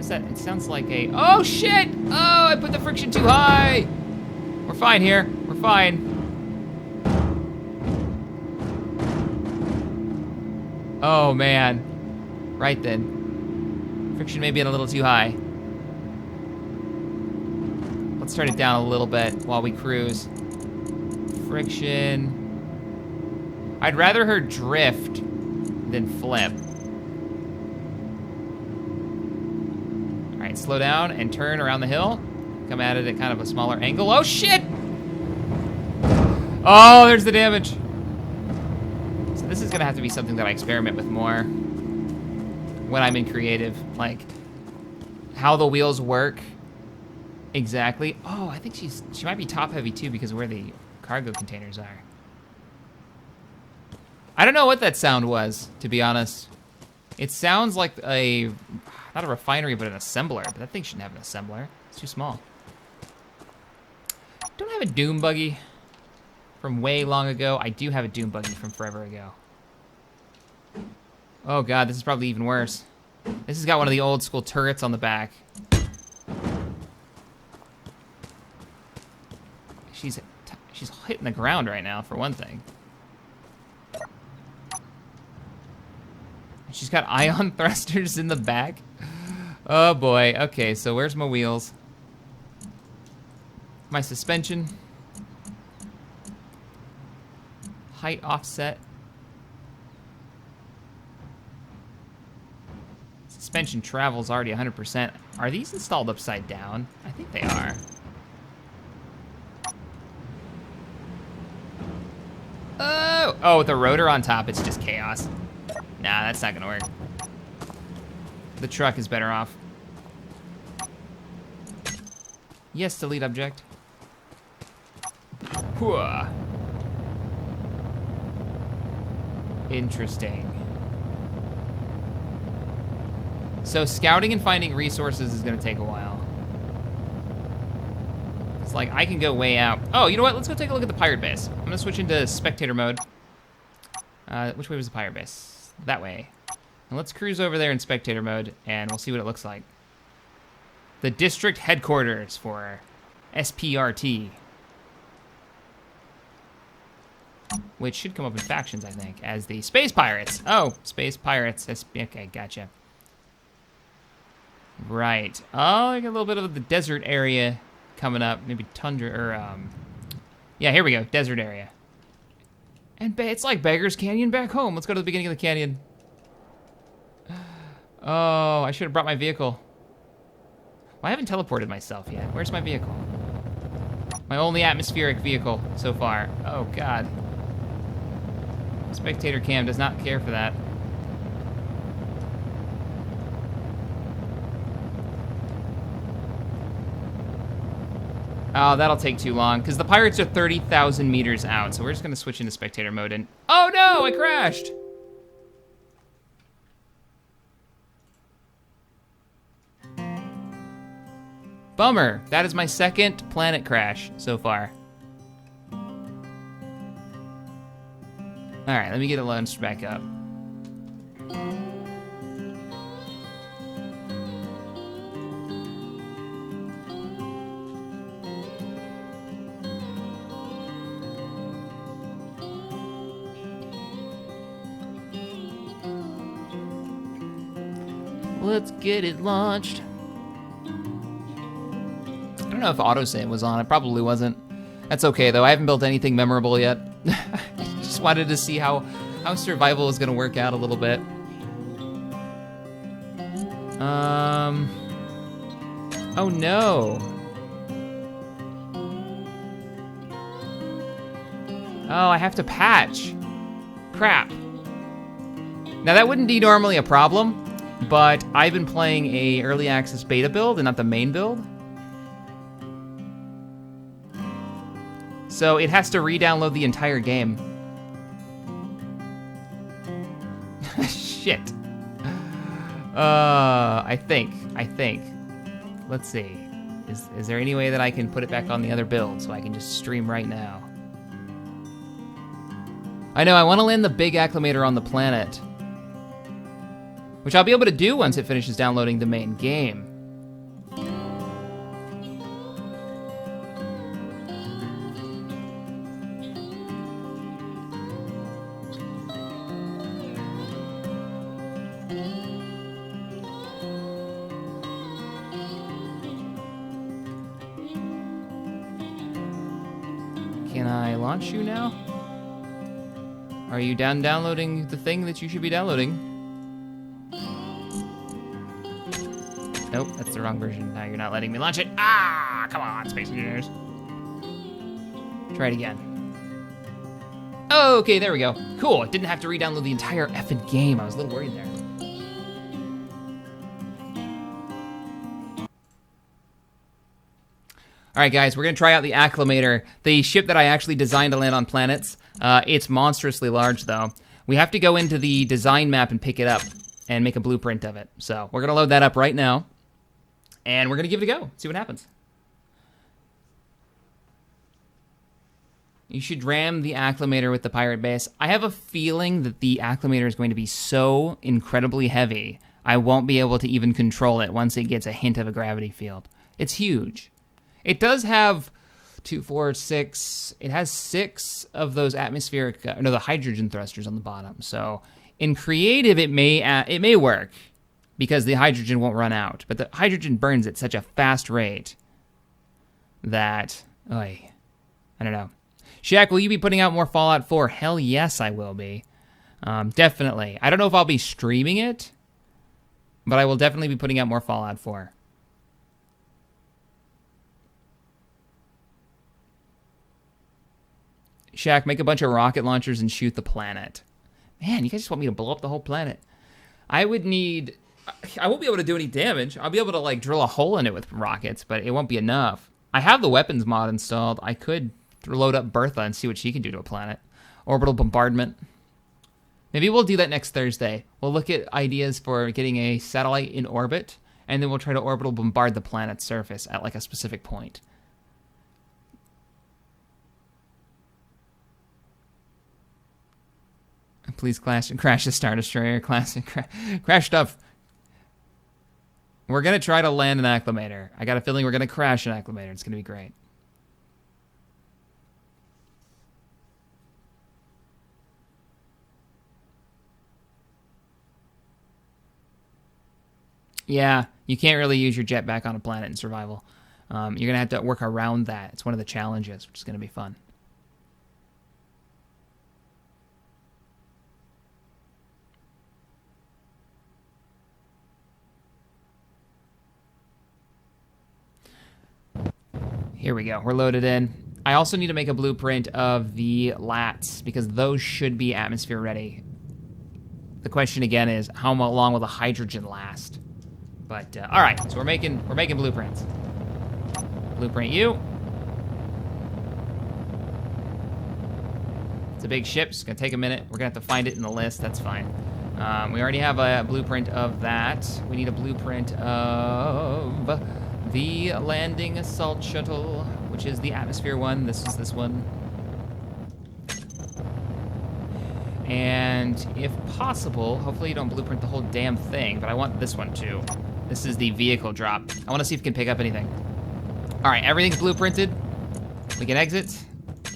What's that? It sounds like a... Oh, shit! Oh, I put the friction too high! We're fine here. We're fine. Oh, man. Right then. Friction may be a little too high. Let's turn it down a little bit while we cruise. Friction. I'd rather her drift than flip. All right, slow down and turn around the hill. Come at it at kind of a smaller angle. Oh, shit! Oh, there's the damage. So this is gonna have to be something that I experiment with more when I'm in creative, like how the wheels work exactly. Oh, I think she might be top heavy too because of where the cargo containers are. I don't know what that sound was, to be honest. It sounds like not a refinery, but an assembler. But that thing shouldn't have an assembler. It's too small. Don't have a Doom buggy from way long ago. I do have a Doom buggy from forever ago. Oh god, this is probably even worse. This has got one of the old school turrets on the back. She's hitting the ground right now, for one thing. She's got ion thrusters in the back. Oh boy. Okay, so where's my wheels? My suspension. Height offset. Suspension travel's already 100%. Are these installed upside down? I think they are. Oh, with the rotor on top, it's just chaos. Nah, that's not gonna work. The truck is better off. Yes, delete object. Whoa. Interesting. So scouting and finding resources is gonna take a while. It's like, I can go way out. Oh, you know what? Let's go take a look at the pirate base. I'm gonna switch into spectator mode. Which way was the pirate base? That way. And let's cruise over there in spectator mode, and we'll see what it looks like. The district headquarters for SPRT. Which should come up in factions, I think, as the Space Pirates. Oh, Space Pirates. Okay, gotcha. Right. Oh, I got a little bit of the desert area coming up. Maybe tundra, or, yeah, here we go. Desert area. And it's like Beggar's Canyon back home. Let's go to the beginning of the canyon. Oh, I should have brought my vehicle. Well, I haven't teleported myself yet. Where's my vehicle? My only atmospheric vehicle so far. Oh, God. Spectator cam does not care for that. Oh, that'll take too long, because the pirates are 30,000 meters out, so we're just going to switch into spectator mode and... Oh, no! I crashed! Bummer. That is my second planet crash so far. Alright, let me get it launched back up. Let's get it launched. I don't know if autosave was on. It probably wasn't. That's okay, though. I haven't built anything memorable yet. I just wanted to see how survival is going to work out a little bit. Oh, no. Oh, I have to patch. Crap. Now, that wouldn't be normally a problem, but I've been playing a early access beta build and not the main build. So it has to re-download the entire game. Shit. I think. Let's see. Is there any way that I can put it back on the other build so I can just stream right now? I know, I want to land the big acclimator on the planet, which I'll be able to do once it finishes downloading the main game. launch you now? Are you downloading the thing that you should be downloading? Nope, that's the wrong version. Now you're not letting me launch it. Ah, come on, Space Engineers. Try it again. Okay, there we go. Cool, didn't have to re-download the entire effing game. I was a little worried there. All right, guys, we're going to try out the Acclimator, the ship that I actually designed to land on planets. It's monstrously large, though. We have to go into the design map and pick it up and make a blueprint of it. So we're going to load that up right now, and we're going to give it a go, see what happens. You should ram the Acclimator with the pirate base. I have a feeling that the Acclimator is going to be so incredibly heavy, I won't be able to even control it once it gets a hint of a gravity field. It's huge. It does have 2, 4, 6. It has 6 of those atmospheric, the hydrogen thrusters on the bottom. So in creative, it may work because the hydrogen won't run out. But the hydrogen burns at such a fast rate that, I don't know. Shaq, will you be putting out more Fallout 4? Hell yes, I will be. Definitely. I don't know if I'll be streaming it, but I will definitely be putting out more Fallout 4. Shaq, make a bunch of rocket launchers and shoot the planet. Man, you guys just want me to blow up the whole planet. I won't be able to do any damage. I'll be able to, like, drill a hole in it with rockets, but it won't be enough. I have the weapons mod installed. I could load up Bertha and see what she can do to a planet. Orbital bombardment. Maybe we'll do that next Thursday. We'll look at ideas for getting a satellite in orbit, and then we'll try to orbital bombard the planet's surface at, like, a specific point. Please crash the Star Destroyer. Crash stuff. We're going to try to land an Acclimator. I got a feeling we're going to crash an Acclimator. It's going to be great. Yeah, you can't really use your jetpack on a planet in survival. You're going to have to work around that. It's one of the challenges, which is going to be fun. Here we go. We're loaded in. I also need to make a blueprint of the lats because those should be atmosphere ready. The question again is how long will the hydrogen last? But all right, so we're making blueprints. Blueprint you. It's a big ship. It's gonna take a minute. We're gonna have to find it in the list. That's fine. We already have a blueprint of that. We need a blueprint of the landing assault shuttle, which is the atmosphere one. This is this one. And if possible, hopefully you don't blueprint the whole damn thing, but I want this one too. This is the vehicle drop. I want to see if it can pick up anything. All right, everything's blueprinted. We can exit.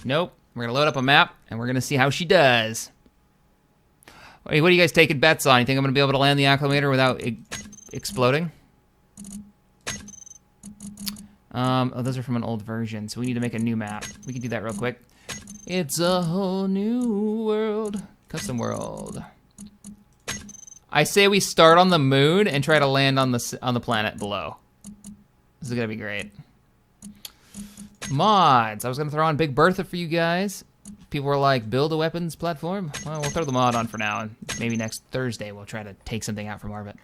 Nope. We're gonna load up a map, and we're gonna see how she does. Hey, what are you guys taking bets on? You think I'm gonna be able to land the Acclimator without exploding? Oh, those are from an old version, so we need to make a new map. We can do that real quick. It's a whole new world. Custom world. I say we start on the moon and try to land on the planet below. This is gonna be great. Mods. I was gonna throw on Big Bertha for you guys. People were like, build a weapons platform? Well, we'll throw the mod on for now, and maybe next Thursday we'll try to take something out from orbit.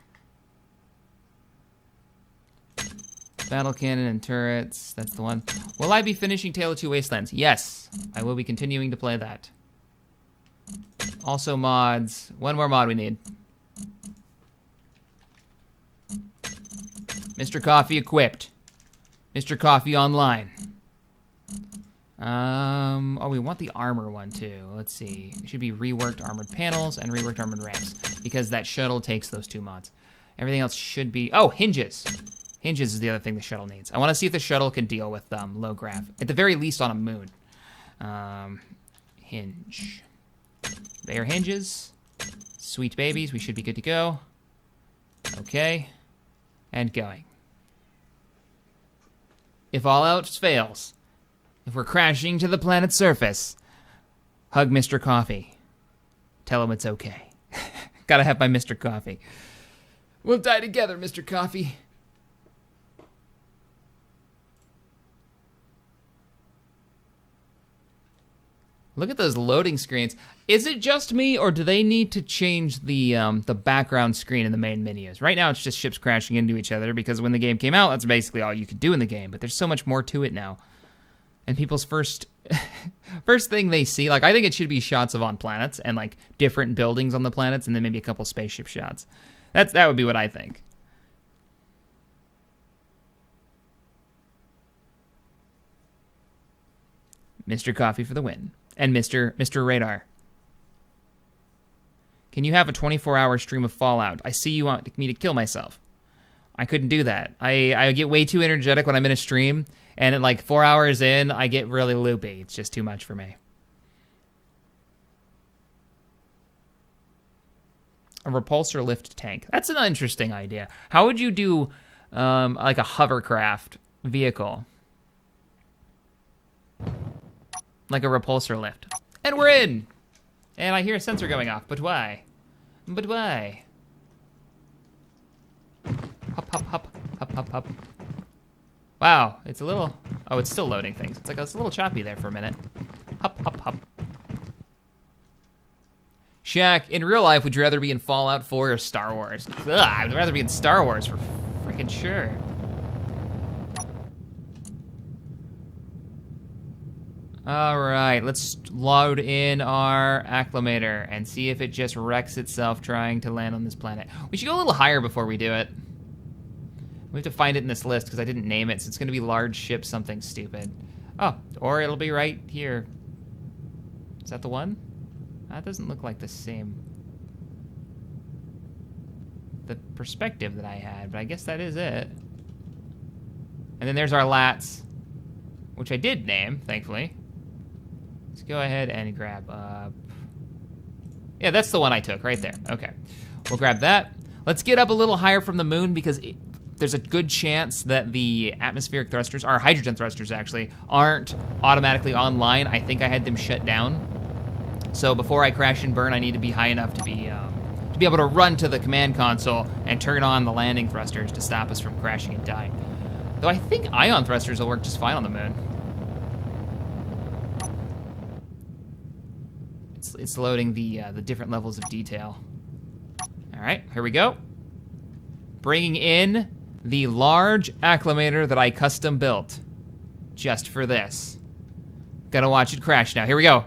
Battle cannon and turrets, that's the one. Will I be finishing Tale of Two Wastelands? Yes, I will be continuing to play that. Also mods, one more mod we need. Mr. Coffee equipped. Mr. Coffee online. Oh, we want the armor one too. Let's see, it should be reworked armored panels and reworked armored ramps because that shuttle takes those two mods. Everything else should be, oh, hinges. Hinges is the other thing the shuttle needs. I want to see if the shuttle can deal with low grav. At the very least on a moon. Hinge. They are hinges. Sweet babies. We should be good to go. Okay. And going. If all else fails, If we're crashing to the planet's surface, hug Mr. Coffee. Tell him it's okay. Gotta have my Mr. Coffee. We'll die together, Mr. Coffee. Look at those loading screens. Is it just me, or do they need to change the background screen in the main menus? Right now, it's just ships crashing into each other, because when the game came out, that's basically all you could do in the game. But there's so much more to it now. And people's first thing they see, like, I think it should be shots of on planets and, like, different buildings on the planets, and then maybe a couple spaceship shots. That would be what I think. Mr. Coffee for the win. And Mr. Radar. Can you have a 24-hour stream of Fallout? I see you want me to kill myself. I couldn't do that. I get way too energetic when I'm in a stream, and at like 4 hours in, I get really loopy. It's just too much for me. A repulsor lift tank. That's an interesting idea. How would you do like a hovercraft vehicle? Like a repulsor lift. And we're in! And I hear a sensor going off, but why? But why? Hop, hop, hop, hop, hop, hop. Wow, it's a little... Oh, it's still loading things. It's like it's a little choppy there for a minute. Hop, hop, hop. Shaq, in real life, would you rather be in Fallout 4 or Star Wars? Ugh, I'd rather be in Star Wars for freaking sure. All right, let's load in our acclimator and see if it just wrecks itself trying to land on this planet. We should go a little higher before we do it. We have to find it in this list because I didn't name it, so it's going to be large ship something stupid. Oh, or it'll be right here. Is that the one? That doesn't look like the same. The perspective that I had, but I guess that is it. And then there's our lats, which I did name, thankfully. Let's go ahead and grab up. Yeah, that's the one I took right there. Okay, we'll grab that. Let's get up a little higher from the moon because there's a good chance that the atmospheric thrusters, or hydrogen thrusters actually, aren't automatically online. I think I had them shut down. So before I crash and burn, I need to be high enough to be able to run to the command console and turn on the landing thrusters to stop us from crashing and dying. Though I think ion thrusters will work just fine on the moon. It's loading the different levels of detail. All right, here we go. Bringing in the large acclimator that I custom built just for this. Gotta watch it crash now. Here we go.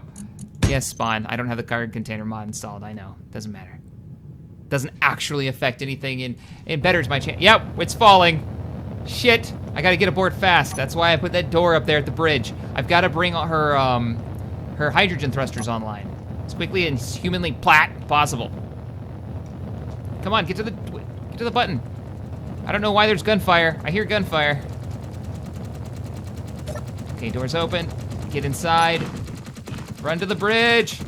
Yes, spawn. I don't have the card container mod installed. I know. Doesn't matter. Doesn't actually affect anything. It betters my chance. Yep, it's falling. Shit. I gotta get aboard fast. That's why I put that door up there at the bridge. I've got to bring her hydrogen thrusters online as quickly and humanly possible. Come on, get to the button. I don't know why there's gunfire. I hear gunfire. Okay, doors open. Get inside. Run to the bridge.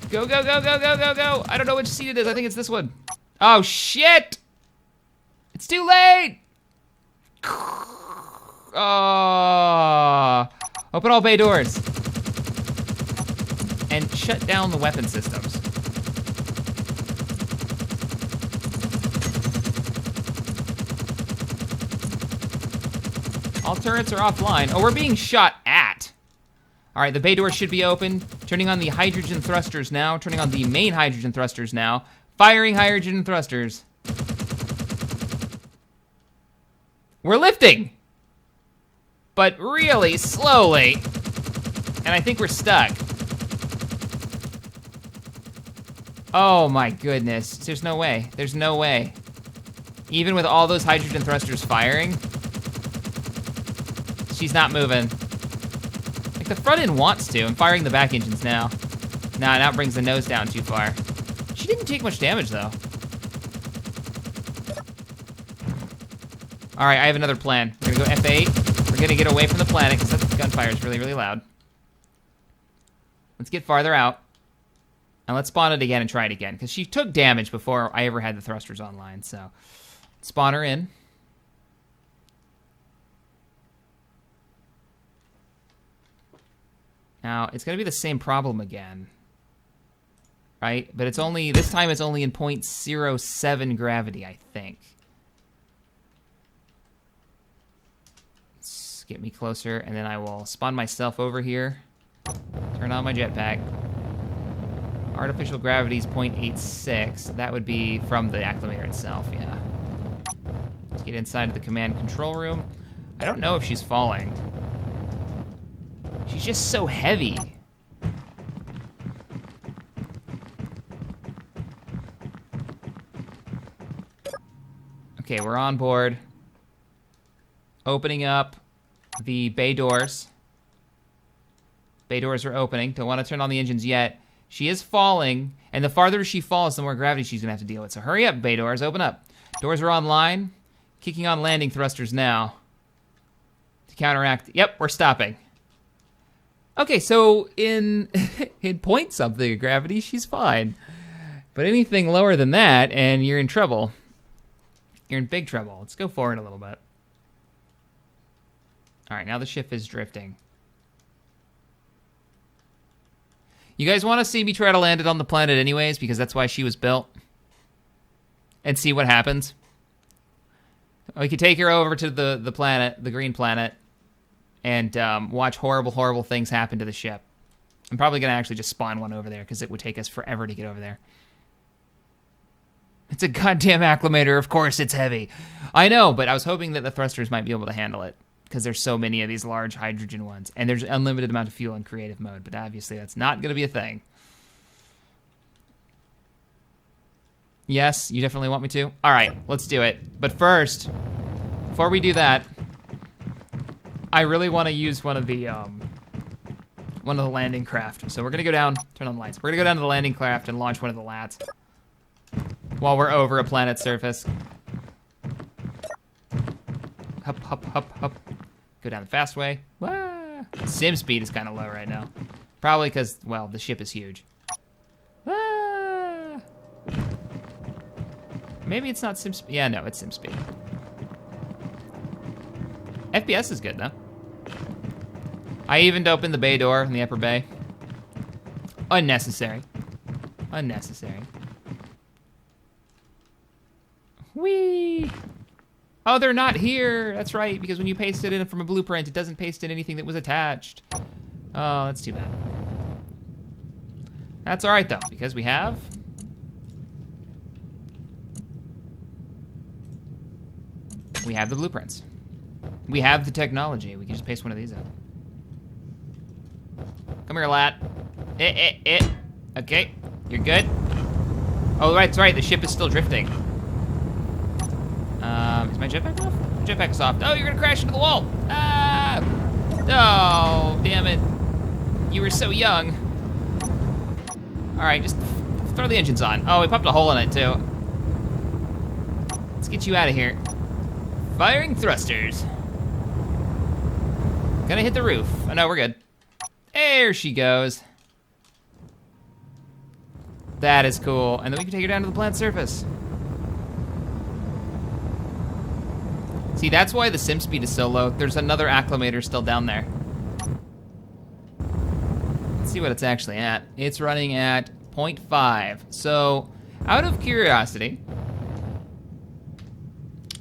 Go, go, go, go, go, go, go. I don't know which seat it is. I think it's this one. Oh, shit. It's too late. Oh. Open all bay doors. And shut down the weapon systems. All turrets are offline. Oh, we're being shot at. All right, the bay door should be open. Turning on the hydrogen thrusters now. Turning on the main hydrogen thrusters now. Firing hydrogen thrusters. We're lifting. But really slowly. And I think we're stuck. Oh my goodness. There's no way. There's no way. Even with all those hydrogen thrusters firing, she's not moving. Like the front end wants to. I'm firing the back engines now. Nah, now it brings the nose down too far. She didn't take much damage though. All right, I have another plan. We're gonna go F8. We're gonna get away from the planet because that gunfire is really, really loud. Let's get farther out. And let's spawn it again and try it again, because she took damage before I ever had the thrusters online, so. Spawn her in. Now, it's going to be the same problem again. Right? But it's only, this time it's only in 0.07 gravity, I think. Let's get me closer, and then I will spawn myself over here. Turn on my jetpack. Artificial gravity is 0.86. That would be from the acclimator itself, yeah. Let's get inside of the command control room. I don't know if she's falling. She's just so heavy. Okay, we're on board. Opening up the bay doors. Bay doors are opening. Don't want to turn on the engines yet. She is falling, and the farther she falls, the more gravity she's going to have to deal with. So hurry up, bay doors. Open up. Doors are online. Kicking on landing thrusters now. To counteract. Yep, we're stopping. Okay, so in point something of gravity, she's fine. But anything lower than that, and you're in trouble. You're in big trouble. Let's go forward a little bit. All right, now the ship is drifting. You guys want to see me try to land it on the planet anyways, because that's why she was built? And see what happens? We could take her over to the planet, the green planet, and watch horrible, horrible things happen to the ship. I'm probably going to actually just spawn one over there, because it would take us forever to get over there. It's a goddamn acclimator. Of course it's heavy. I know, but I was hoping that the thrusters might be able to handle it, because there's so many of these large hydrogen ones, and there's unlimited amount of fuel in creative mode, but obviously that's not going to be a thing. Yes, you definitely want me to? All right, let's do it. But first, before we do that, I really want to use one of the landing craft. So we're going to go down, turn on the lights. We're going to go down to the landing craft and launch one of the lats while we're over a planet's surface. Hup, hup, hup, hup. Go down the fast way. Wah! Sim speed is kind of low right now. Probably because, well, the ship is huge. Ah! Maybe it's not sim speed. Yeah, no, it's sim speed. FPS is good, though. I evened open the bay door in the upper bay. Unnecessary. Unnecessary. Whee! Oh, they're not here. That's right, because when you paste it in from a blueprint, it doesn't paste in anything that was attached. Oh, that's too bad. That's all right, though, because we have... we have the blueprints. We have the technology. We can just paste one of these out. Come here, lat. Okay, you're good. Oh, right, that's right. The ship is still drifting. Is my jetpack off? Jetpack's off. Oh, you're gonna crash into the wall. Ah! Oh, damn it. You were so young. All right, just throw the engines on. Oh, we popped a hole in it, too. Let's get you out of here. Firing thrusters. Gonna hit the roof. Oh, no, we're good. There she goes. That is cool. And then we can take her down to the planet's surface. See, that's why the sim speed is so low. There's another acclimator still down there. Let's see what it's actually at. It's running at 0.5. So, out of curiosity,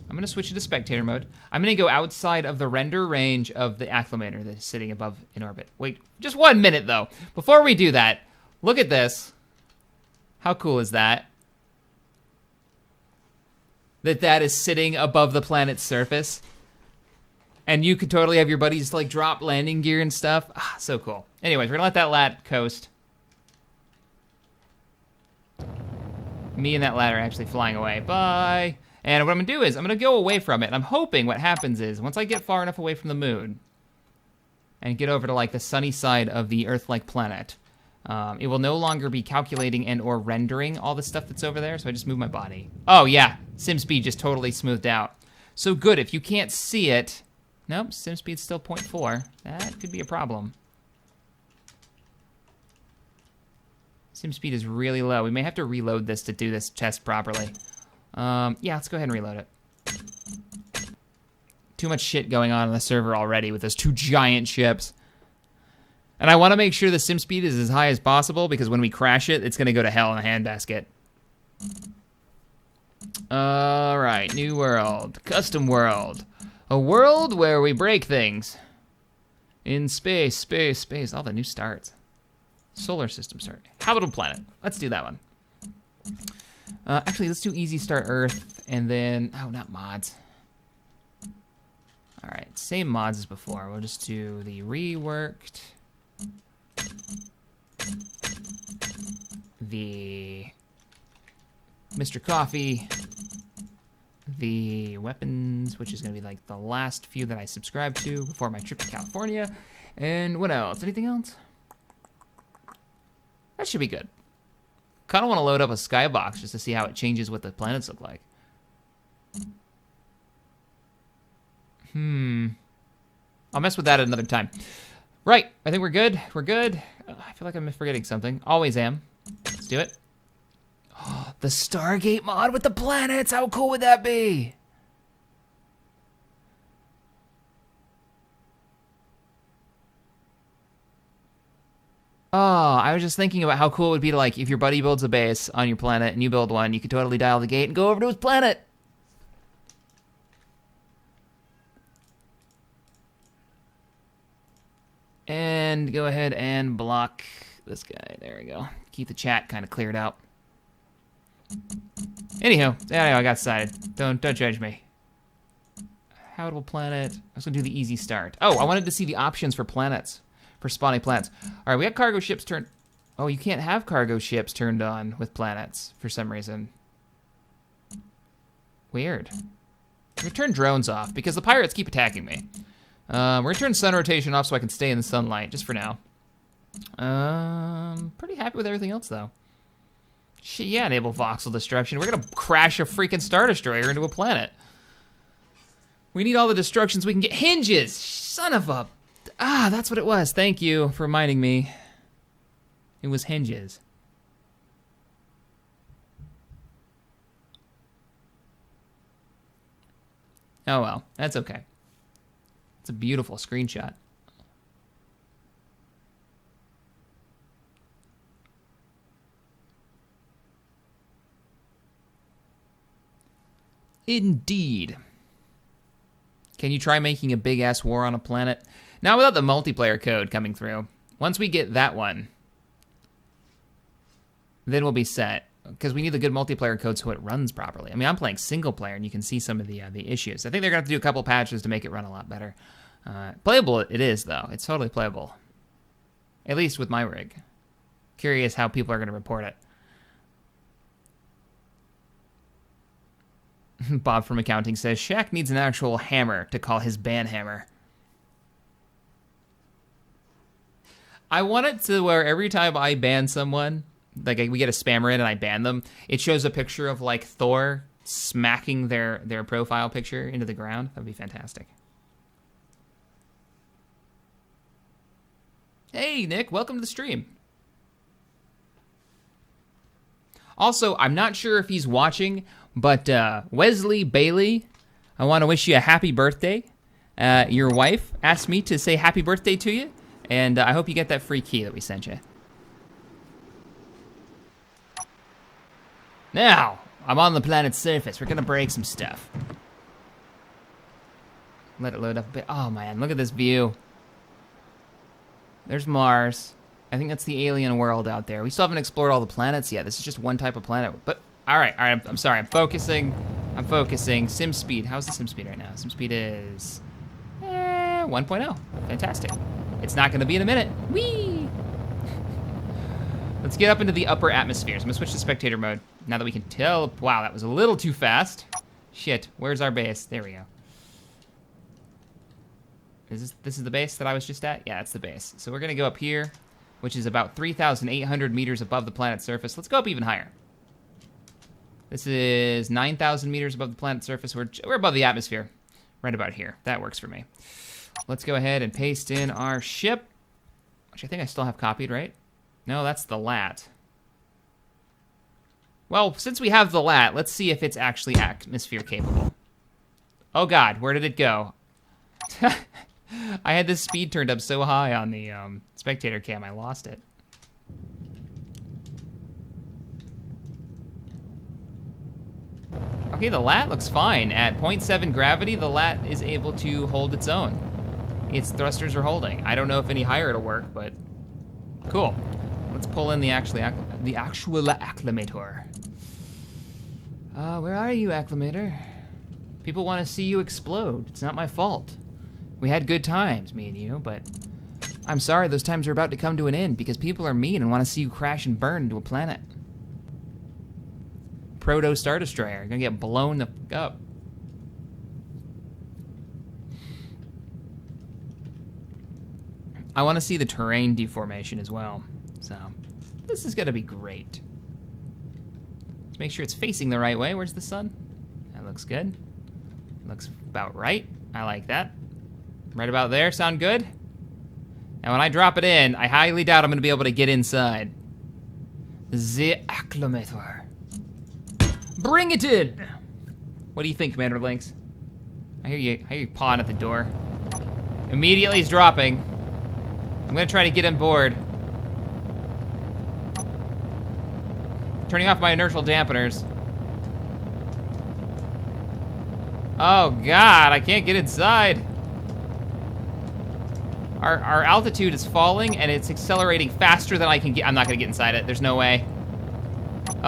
I'm gonna switch it to spectator mode. I'm gonna go outside of the render range of the acclimator that is sitting above in orbit. Wait, just 1 minute though. Before we do that, look at this. How cool is that? That is sitting above the planet's surface. And you could totally have your buddies like drop landing gear and stuff. Ah, so cool. Anyways, we're gonna let that lat coast. Me and that lat are actually flying away. Bye. And what I'm gonna do is I'm gonna go away from it. And I'm hoping what happens is once I get far enough away from the moon and get over to like the sunny side of the Earth-like planet, it will no longer be calculating and or rendering all the stuff that's over there, so I just move my body. Oh yeah, sim speed just totally smoothed out. So good, if you can't see it, nope, sim speed's still 0.4. That could be a problem. Sim speed is really low. We may have to reload this to do this test properly. Yeah, let's go ahead and reload it. Too much shit going on the server already with those two giant ships. And I want to make sure the sim speed is as high as possible because when we crash it, it's going to go to hell in a handbasket. All right, new world, custom world. A world where we break things. In space, space, space. All the new starts. Solar system start. Habitable planet. Let's do that one. Actually, let's do easy start Earth and then... Oh, not mods. All right, same mods as before. We'll just do the reworked. The Mr. Coffee. The weapons, which is going to be like the last few that I subscribed to before my trip to California. And what else? Anything else? That should be good. Kind of want to load up a skybox just to see how it changes what the planets look like. I'll mess with that at another time. Right, I think we're good. We're good. I feel like I'm forgetting something. Always am. Let's do it. Oh, the Stargate mod with the planets. How cool would that be? Oh, I was just thinking about how cool it would be to, like, if your buddy builds a base on your planet and you build one, you could totally dial the gate and go over to his planet. And go ahead and block this guy. There we go. Keep the chat kind of cleared out. Anyhow, I got excited. Don't judge me. Habitable planet. I was gonna do the easy start. Oh, I wanted to see the options for planets, for spawning planets. All right, we got cargo ships turned. Oh, you can't have cargo ships turned on with planets for some reason. Weird. I'm gonna turn drones off because the pirates keep attacking me. We're gonna turn sun rotation off so I can stay in the sunlight just for now. Pretty happy with everything else though. Shit, yeah, enable voxel destruction. We're gonna crash a freaking Star Destroyer into a planet. We need all the destructions we can get. Hinges! Son of a... Ah, that's what it was. Thank you for reminding me. It was hinges. Oh well, that's okay. It's a beautiful screenshot. Indeed. Can you try making a big-ass war on a planet? Not without the multiplayer code coming through. Once we get that one, then we'll be set. Because we need the good multiplayer code so it runs properly. I mean, I'm playing single player, and you can see some of the issues. I think they're going to have to do a couple patches to make it run a lot better. Playable it is, though. It's totally playable. At least with my rig. Curious how people are going to report it. Bob from accounting says, Shaq needs an actual hammer to call his ban hammer. I want it to where every time I ban someone, like we get a spammer in and I ban them, it shows a picture of like Thor smacking their profile picture into the ground. That'd be fantastic. Hey, Nick, welcome to the stream. Also, I'm not sure if he's watching, but Wesley Bailey, I want to wish you a happy birthday. Your wife asked me to say happy birthday to you, and I hope you get that free key that we sent you. Now, I'm on the planet's surface. We're going to break some stuff. Let it load up a bit. Oh, man, look at this view. There's Mars. I think that's the alien world out there. We still haven't explored all the planets yet. This is just one type of planet. But, all right, I'm sorry. I'm focusing. Sim speed. How's the sim speed right now? Sim speed is 1.0. Fantastic. It's not going to be in a minute. Whee! Let's get up into the upper atmospheres. I'm going to switch to spectator mode now that we can tell. Wow, that was a little too fast. Shit, where's our base? There we go. This is the base that I was just at? Yeah, it's the base. So we're going to go up here, which is about 3,800 meters above the planet's surface. Let's go up even higher. This is 9,000 meters above the planet's surface. We're above the atmosphere, right about here. That works for me. Let's go ahead and paste in our ship, which I think I still have copied, right? No, that's the lat. Well, since we have the lat, let's see if it's actually atmosphere capable. Oh God, where did it go? I had this speed turned up so high on the spectator cam, I lost it. Okay, the lat looks fine. At 0.7 gravity, the lat is able to hold its own. Its thrusters are holding. I don't know if any higher it'll work, but cool. Let's pull in the actual acclimator. Where are you, acclimator? People want to see you explode. It's not my fault. We had good times, me and you, but I'm sorry those times are about to come to an end because people are mean and want to see you crash and burn into a planet. Proto Star Destroyer. You're gonna get blown the f up. I want to see the terrain deformation as well. So, this is gonna be great. Let's make sure it's facing the right way. Where's the sun? That looks good. Looks about right. I like that. Right about there. Sound good? And when I drop it in, I highly doubt I'm gonna be able to get inside. The acclimator. Bring it in! What do you think, Commander Lynx? I hear you pawing at the door. Immediately he's dropping. I'm gonna try to get him board. Turning off my inertial dampeners. Oh God, I can't get inside. Our altitude is falling and it's accelerating faster than I can get. I'm not gonna get inside it, there's no way.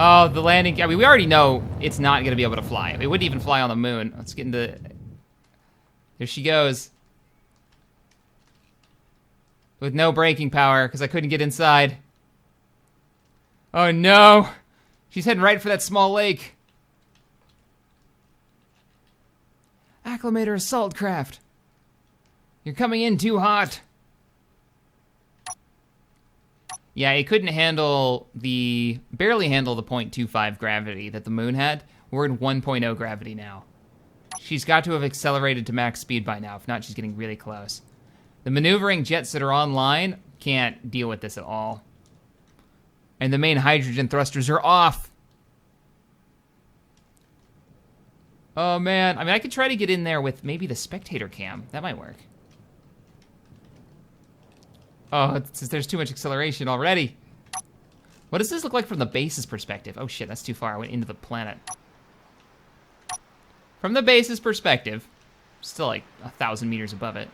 Oh, the landing, I mean, we already know it's not gonna be able to fly. It wouldn't even fly on the moon. Let's get into, there she goes. With no braking power, because I couldn't get inside. Oh no! She's heading right for that small lake. Acclimator assault craft. You're coming in too hot. Yeah, it couldn't handle barely handle the 0.25 gravity that the moon had. We're in 1.0 gravity now. She's got to have accelerated to max speed by now. If not, she's getting really close. The maneuvering jets that are online can't deal with this at all. And the main hydrogen thrusters are off. Oh man, I mean, I could try to get in there with maybe the spectator cam. That might work. Oh, there's too much acceleration already. What does this look like from the base's perspective? Oh shit, that's too far. I went into the planet. From the base's perspective, still like 1,000 meters above it.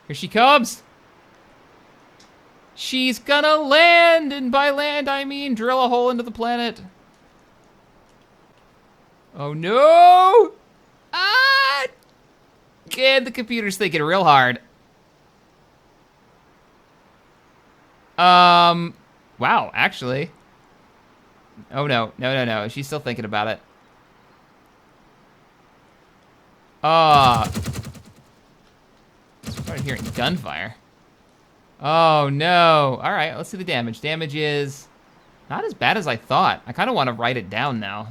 Here she comes. She's gonna land, and by land I mean drill a hole into the planet. Oh no! Ah! And the computer's thinking real hard. Wow, actually. Oh no, no. She's still thinking about it. Started hearing gunfire. Oh no. All right, let's see the damage. Damage is not as bad as I thought. I kind of want to write it down now.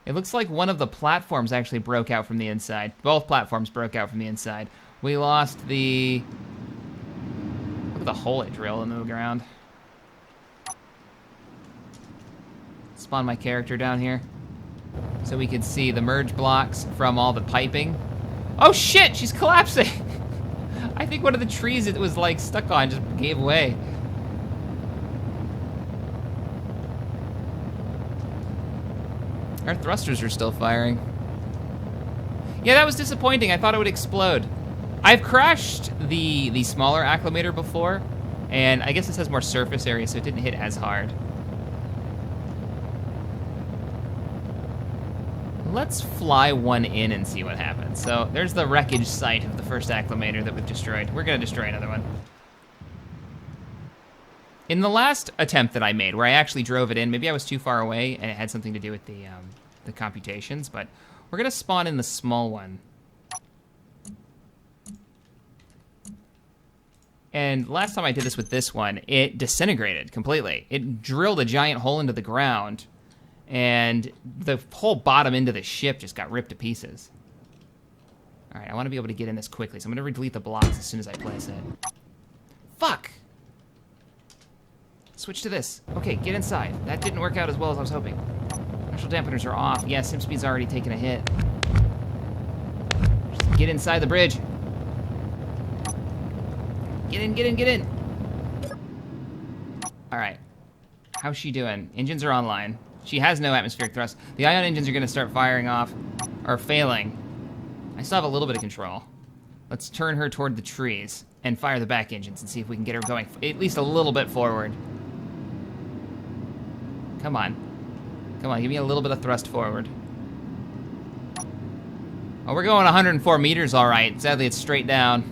It looks like one of the platforms actually broke out from the inside. Both platforms broke out from the inside. We lost the... Look at the hole it drilled into the ground. Spawn my character down here so we can see the merge blocks from all the piping. Oh shit, she's collapsing. I think one of the trees it was like stuck on just gave way. Our thrusters are still firing. Yeah, that was disappointing. I thought it would explode. I've crashed the smaller acclimator before, and I guess this has more surface area, so it didn't hit as hard. Let's fly one in and see what happens. So there's the wreckage site of the first acclimator that we've destroyed. We're gonna destroy another one. In the last attempt that I made, where I actually drove it in, maybe I was too far away and it had something to do with the computations, but we're gonna spawn in the small one. And last time I did this with this one, it disintegrated completely. It drilled a giant hole into the ground, and the whole bottom end of the ship just got ripped to pieces. All right, I want to be able to get in this quickly, so I'm going to delete the blocks as soon as I place it. Fuck! Switch to this. Okay, get inside. That didn't work out as well as I was hoping. Inertial dampeners are off. Yeah, sim speed's already taken a hit. Just get inside the bridge. Get in, get in, get in. All right. How's she doing? Engines are online. She has no atmospheric thrust. The ion engines are going to start firing off, or failing. I still have a little bit of control. Let's turn her toward the trees and fire the back engines and see if we can get her going at least a little bit forward. Come on. Come on, give me a little bit of thrust forward. Oh, we're going 104 meters, all right. Sadly, it's straight down.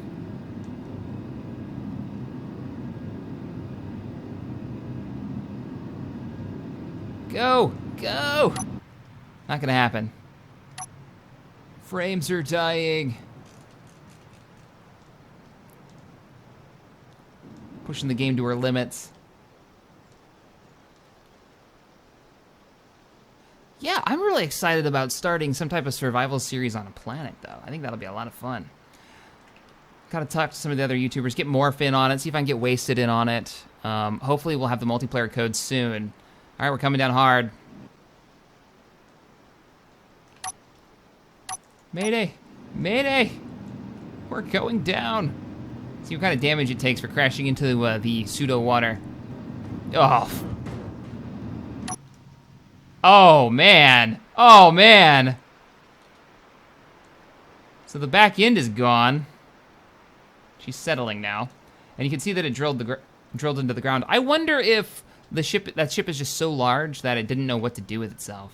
Go! Go! Not gonna happen. Frames are dying. Pushing the game to her limits. Yeah, I'm really excited about starting some type of survival series on a planet, though. I think that'll be a lot of fun. Gotta talk to some of the other YouTubers, get Morph in on it, see if I can get Wasted in on it. Hopefully we'll have the multiplayer code soon. All right, we're coming down hard. Mayday! Mayday! We're going down. See what kind of damage it takes for crashing into the pseudo water. Oh. Oh, man. Oh, man. So the back end is gone. She's settling now. And you can see that it drilled into the ground. I wonder if that ship is just so large that it didn't know what to do with itself.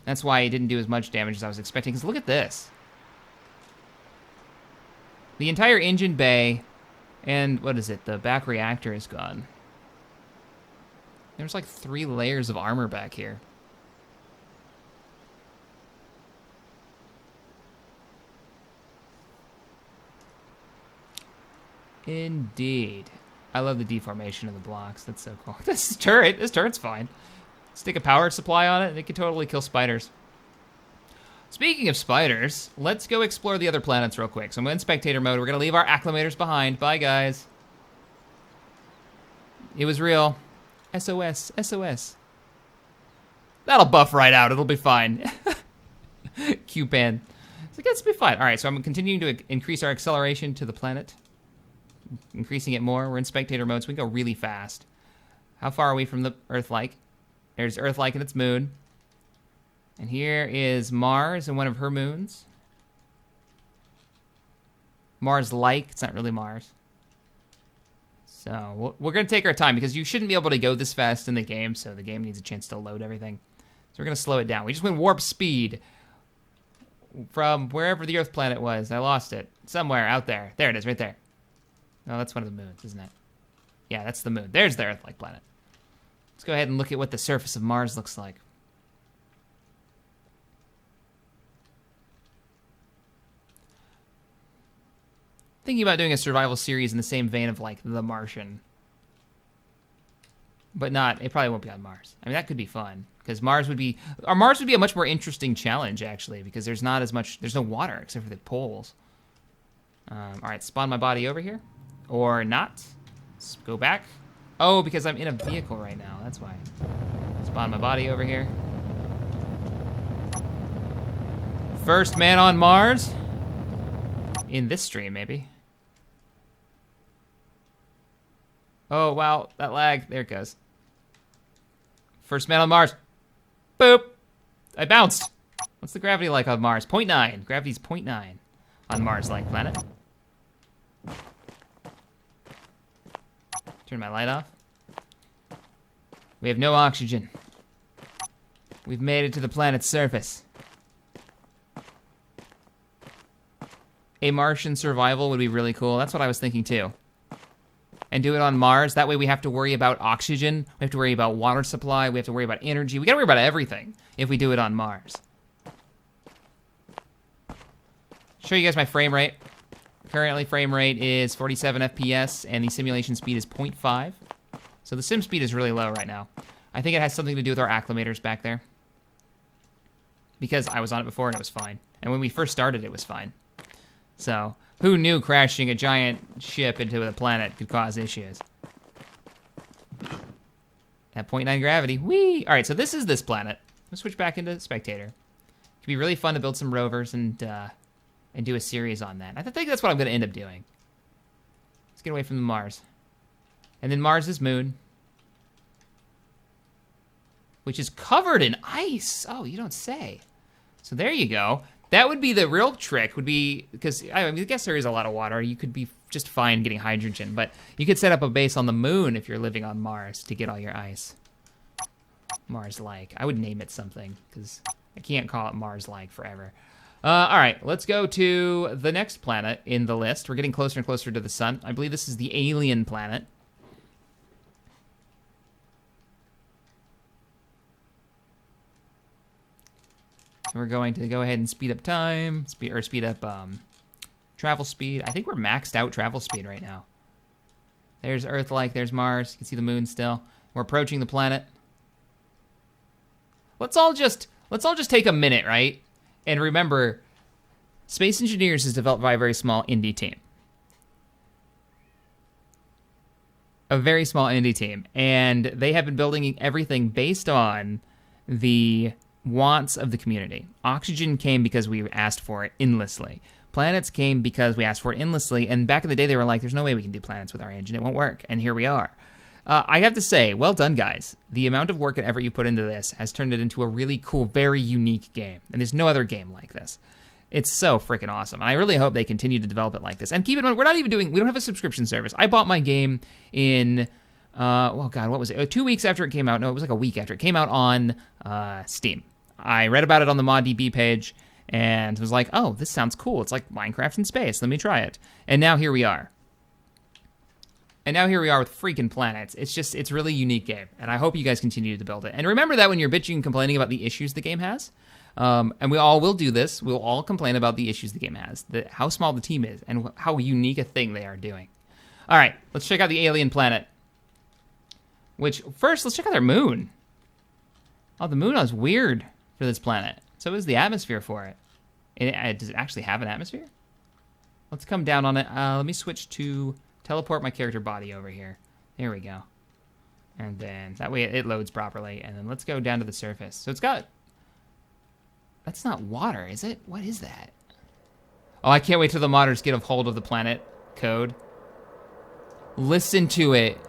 That's why it didn't do as much damage as I was expecting. Because look at this. The entire engine bay and, what is it, the back reactor is gone. There's like 3 layers of armor back here. Indeed. I love the deformation of the blocks. That's so cool. This turret's fine. Stick a power supply on it, and it can totally kill spiders. Speaking of spiders, let's go explore the other planets real quick. So I'm in spectator mode. We're going to leave our acclimators behind. Bye, guys. It was real. SOS. SOS. That'll buff right out. It'll be fine. Q-pan. So it's be fine. All right, so I'm continuing to increase our acceleration to the planet. Increasing it more. We're in spectator mode, so we can go really fast. How far are we from the Earth-like? There's Earth-like and its moon. And here is Mars and one of her moons. Mars-like. It's not really Mars. So we're going to take our time because you shouldn't be able to go this fast in the game, so the game needs a chance to load everything. So we're going to slow it down. We just went warp speed from wherever the Earth planet was. I lost it. Somewhere out there. There it is, right there. No, that's one of the moons, isn't it? Yeah, that's the moon. There's the Earth-like planet. Let's go ahead and look at what the surface of Mars looks like. Thinking about doing a survival series in the same vein of, like, The Martian. But not, it probably won't be on Mars. I mean, that could be fun. Because Mars would be a much more interesting challenge, actually. Because there's not as much, there's no water except for the poles. All right, spawn my body over here. Or not. Let's go back. Oh, because I'm in a vehicle right now. That's why. Spawn my body over here. First man on Mars. In this stream, maybe. Oh, wow. That lag. There it goes. First man on Mars. Boop. I bounced. What's the gravity like on Mars? 0.9. Gravity's 0.9 on Mars-like planet. Turn my light off. We have no oxygen. We've made it to the planet's surface. A Martian survival would be really cool. That's what I was thinking too. And do it on Mars. That way we have to worry about oxygen. We have to worry about water supply. We have to worry about energy. We gotta worry about everything if we do it on Mars. Show you guys my frame rate. Currently frame rate is 47 FPS and the simulation speed is 0.5. So the sim speed is really low right now. I think it has something to do with our acclimators back there. Because I was on it before and it was fine. And when we first started, it was fine. So, who knew crashing a giant ship into the planet could cause issues? At 0.9 gravity, whee! All right, so this is this planet. Let's switch back into Spectator. It could be really fun to build some rovers and do a series on that. I think that's what I'm going to end up doing. Let's get away from Mars. And then Mars' moon, which is covered in ice. Oh, you don't say. So there you go. That would be the real trick, would be, because I guess there is a lot of water. You could be just fine getting hydrogen, but you could set up a base on the moon if you're living on Mars to get all your ice. Mars-like. I would name it something, because I can't call it Mars-like forever. All right, let's go to the next planet in the list. We're getting closer and closer to the sun. I believe this is the alien planet. We're going to go ahead and speed up time, speed up travel speed. I think we're maxed out travel speed right now. There's Earth-like, there's Mars. You can see the moon still. We're approaching the planet. Let's all just take a minute, right? And remember, Space Engineers is developed by a very small indie team. A very small indie team. And they have been building everything based on the wants of the community. Oxygen came because we asked for it endlessly. Planets came because we asked for it endlessly, and back in the day they were like, there's no way we can do planets with our engine, it won't work, and here we are. I have to say, well done, guys. The amount of work and effort you put into this has turned it into a really cool, very unique game, and there's no other game like this. It's so freaking awesome, and I really hope they continue to develop it like this. And keep in mind, we don't have a subscription service. I bought my game in oh god, what was it? 2 weeks after it came out. No, it was like a week after it came out on Steam. I read about it on the ModDB page and was like, oh, this sounds cool. It's like Minecraft in space. Let me try it. And now here we are. And now here we are with freaking planets. It's a really unique game, and I hope you guys continue to build it. And remember that when you're bitching and complaining about the issues the game has, and we all will do this, we'll all complain about the issues the game has, how small the team is, and how unique a thing they are doing. All right, let's check out the alien planet. Which, first, let's check out their moon. Oh, the moon is weird for this planet. So is the atmosphere for it. Does it actually have an atmosphere? Let's come down on it. Let me switch to teleport my character body over here. There we go. And then that way it loads properly. And then let's go down to the surface. So it's got... That's not water, is it? What is that? Oh, I can't wait till the modders get a hold of the planet code. Listen to it.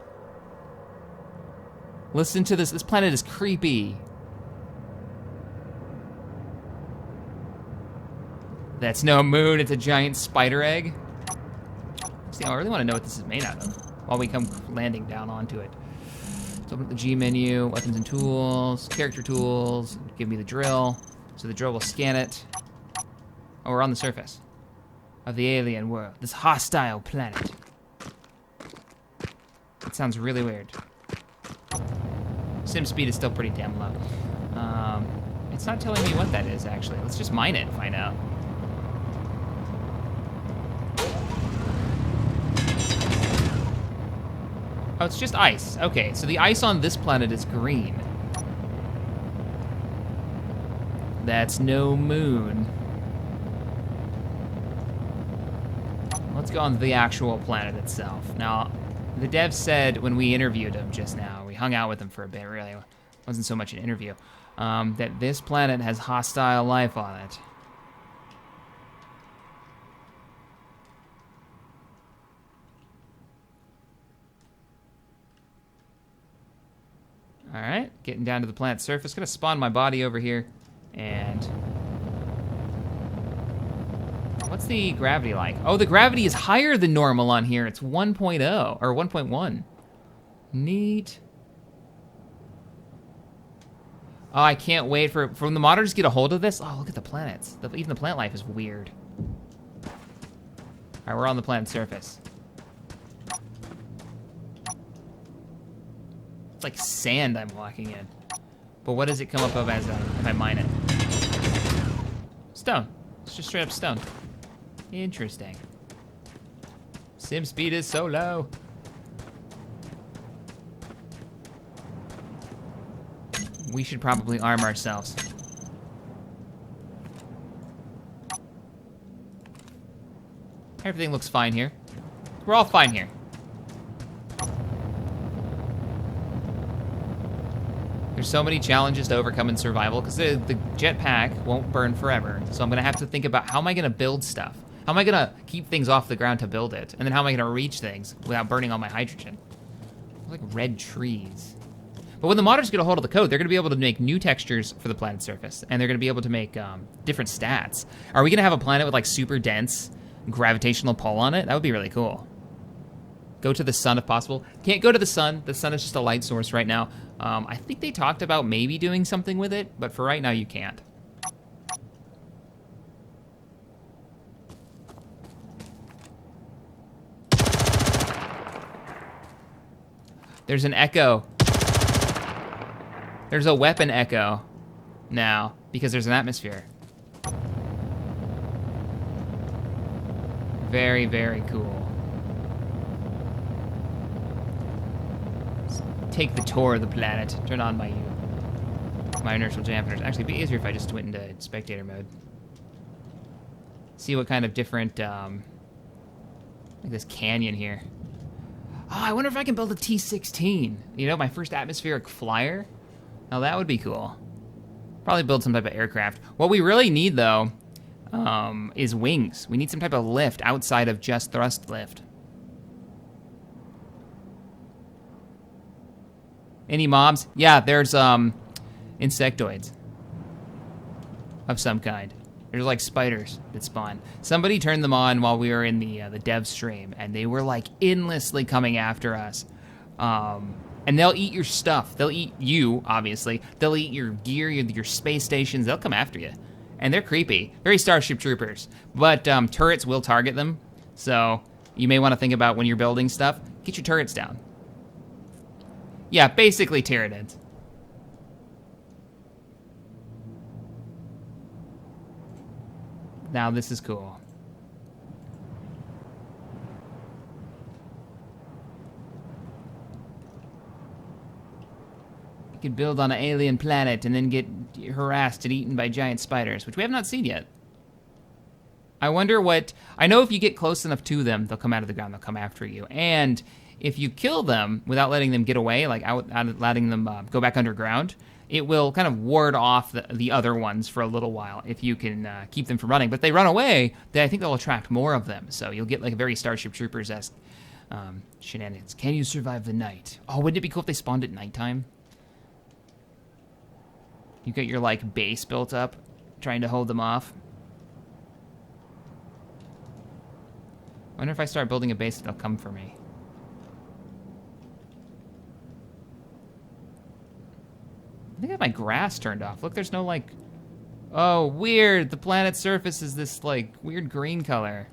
Listen to this. This planet is creepy. That's no moon, it's a giant spider egg. See, I really want to know what this is made out of while we come landing down onto it. Let's open up the G menu, weapons and tools, character tools, give me the drill. So the drill will scan it. Oh, we're on the surface of the alien world, this hostile planet. It sounds really weird. Sim speed is still pretty damn low. It's not telling me what that is, actually. Let's just mine it and find out. Oh, it's just ice. Okay, so the ice on this planet is green. That's no moon. Let's go on to the actual planet itself. Now, the devs said when we interviewed him just now, we hung out with him for a bit, really. It wasn't so much an interview, that this planet has hostile life on it. All right, getting down to the planet's surface. Gonna spawn my body over here, and what's the gravity like? Oh, the gravity is higher than normal on here. It's 1.0 or 1.1. Neat. Oh, I can't wait for the modders to get a hold of this. Oh, look at the planets. Even the plant life is weird. All right, we're on the planet's surface. It's like sand I'm walking in. But what does it come up of as if I mine it? Stone. It's just straight up stone. Interesting. Sim speed is so low. We should probably arm ourselves. Everything looks fine here. We're all fine here. There's so many challenges to overcome in survival because the jetpack won't burn forever. So I'm gonna have to think about how am I gonna build stuff. How am I gonna keep things off the ground to build it? And then how am I gonna reach things without burning all my hydrogen? Like red trees. But when the modders get a hold of the code, they're gonna be able to make new textures for the planet's surface, and they're gonna be able to make different stats. Are we gonna have a planet with like super dense gravitational pull on it? That would be really cool. Go to the sun if possible. Can't go to the sun. The sun is just a light source right now. I think they talked about maybe doing something with it, but for right now you can't. There's an echo. There's a weapon echo now because there's an atmosphere. Very, very cool. Let's take the tour of the planet. Turn on my inertial dampeners. Actually, it'd be easier if I just went into spectator mode. See what kind of different, like this canyon here. Oh, I wonder if I can build a T-16. You know, my first atmospheric flyer. Now that would be cool. Probably build some type of aircraft. What we really need, though, is wings. We need some type of lift outside of just thrust lift. Any mobs? Yeah, there's insectoids of some kind. There's like spiders that spawn. Somebody turned them on while we were in the dev stream, and they were like endlessly coming after us. And they'll eat your stuff. They'll eat you, obviously. They'll eat your gear, your space stations. They'll come after you. And they're creepy. Very Starship Troopers. But turrets will target them. So you may want to think about when you're building stuff, get your turrets down. Yeah, basically Tyranids. Now this is cool. You could build on an alien planet and then get harassed and eaten by giant spiders, which we have not seen yet. I wonder what... I know if you get close enough to them, they'll come out of the ground, they'll come after you. And if you kill them without letting them get away, like out letting them go back underground, it will kind of ward off the other ones for a little while if you can keep them from running. But if they run away, then I think they'll attract more of them. So you'll get like a very Starship Troopers-esque shenanigans. Can you survive the night? Oh, wouldn't it be cool if they spawned at nighttime? You get your like base built up, trying to hold them off. I wonder if I start building a base, they'll come for me. I think I have my grass turned off. Look, there's no, like... Oh, weird! The planet's surface is this, like, weird green color.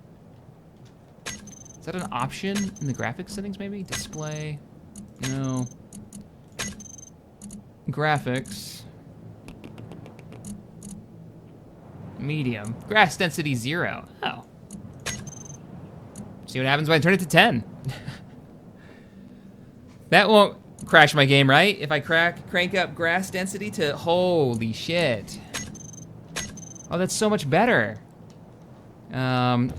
Is that an option in the graphics settings, maybe? Display... No. Graphics. Medium. Grass density 0. Oh. See what happens when I turn it to 10. That won't crash my game, right? If I crank up grass density to... Holy shit. Oh, that's so much better. Stop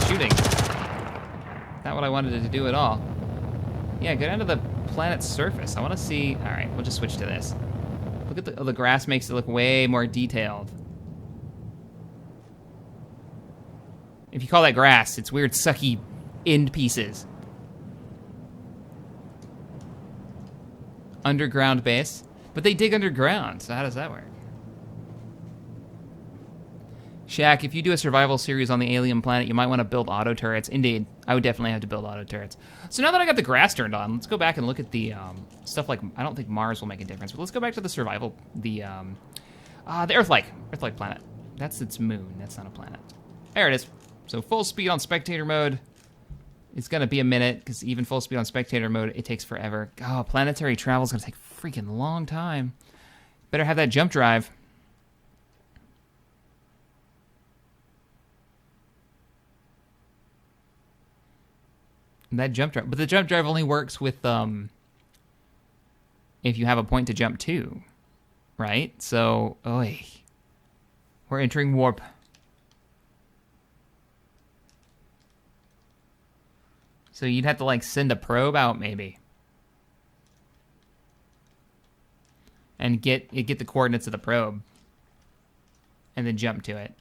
shooting. Not what I wanted it to do at all. Yeah, go down to the planet's surface. I want to see... All right, we'll just switch to this. Look at the grass makes it look way more detailed. If you call that grass, it's weird sucky end pieces. Underground base. But they dig underground, so how does that work? Shaq, if you do a survival series on the alien planet, you might want to build auto turrets. Indeed, I would definitely have to build auto turrets. So now that I got the grass turned on, let's go back and look at the stuff like... I don't think Mars will make a difference, but let's go back to the survival... The Earth-like planet. That's its moon. That's not a planet. There it is. So full speed on spectator mode. It's gonna be a minute, because even full speed on spectator mode, it takes forever. Oh, planetary travel is gonna take a freaking long time. Better have that jump drive. And that jump drive, but the jump drive only works with if you have a point to jump to, right? So, oy, we're entering warp. So you'd have to, like, send a probe out, maybe. And get the coordinates of the probe. And then jump to it.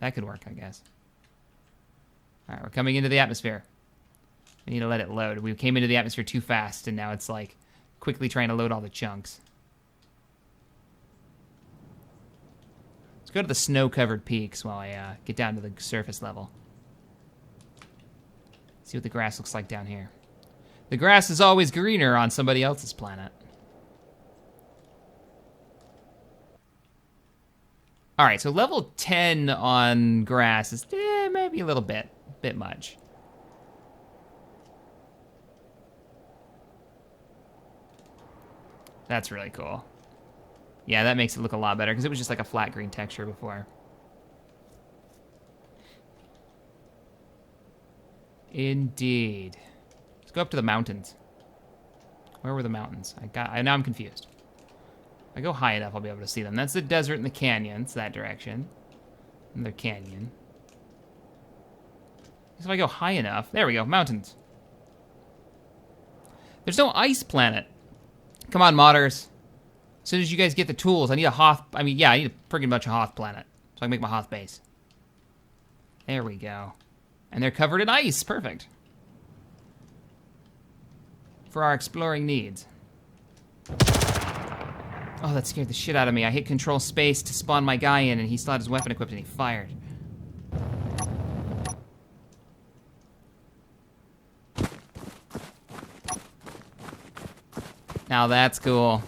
That could work, I guess. All right, we're coming into the atmosphere. We need to let it load. We came into the atmosphere too fast, and now it's like quickly trying to load all the chunks. Let's go to the snow-covered peaks while I get down to the surface level. See what the grass looks like down here. The grass is always greener on somebody else's planet. All right, so level 10 on grass is maybe a little bit much. That's really cool. Yeah, that makes it look a lot better because it was just like a flat green texture before. Indeed. Let's go up to the mountains. Where were the mountains? Now I'm confused. If I go high enough, I'll be able to see them. That's the desert and the canyon. It's that direction. Another canyon. So if I go high enough, there we go, mountains. There's no ice planet. Come on, modders. As soon as you guys get the tools, I need a Hoth. I need a friggin' bunch of Hoth planet. So I can make my Hoth base. There we go. And they're covered in ice. Perfect. For our exploring needs. Oh, that scared the shit out of me. I hit control space to spawn my guy in, and he still had his weapon equipped, and he fired. Now that's cool.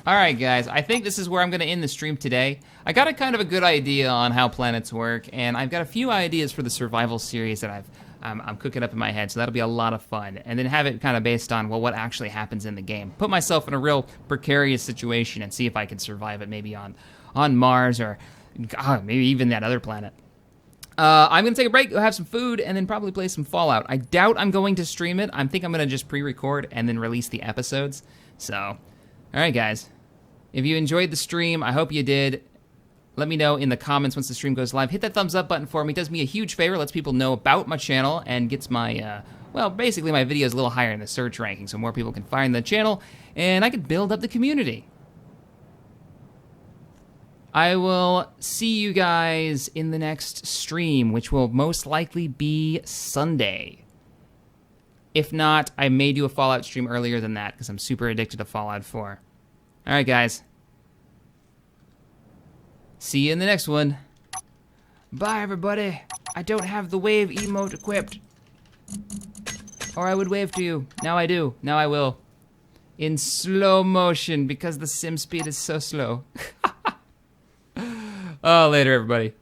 Alright guys, I think this is where I'm going to end the stream today. I got a kind of a good idea on how planets work, and I've got a few ideas for the survival series that I'm cooking up in my head, so that'll be a lot of fun. And then have it kind of based on, well, what actually happens in the game. Put myself in a real precarious situation and see if I can survive it, maybe on Mars or maybe even that other planet. I'm going to take a break, go have some food, and then probably play some Fallout. I doubt I'm going to stream it. I think I'm going to just pre-record and then release the episodes. So, alright guys. If you enjoyed the stream, I hope you did. Let me know in the comments once the stream goes live. Hit that thumbs up button for me. It does me a huge favor. Lets people know about my channel and gets my, well, basically my videos a little higher in the search ranking so more people can find the channel and I can build up the community. I will see you guys in the next stream, which will most likely be Sunday. If not, I may do a Fallout stream earlier than that because I'm super addicted to Fallout 4. Alright guys. See you in the next one. Bye everybody. I don't have the wave emote equipped. Or I would wave to you. Now I do. Now I will. In slow motion because the sim speed is so slow. Oh, later everybody.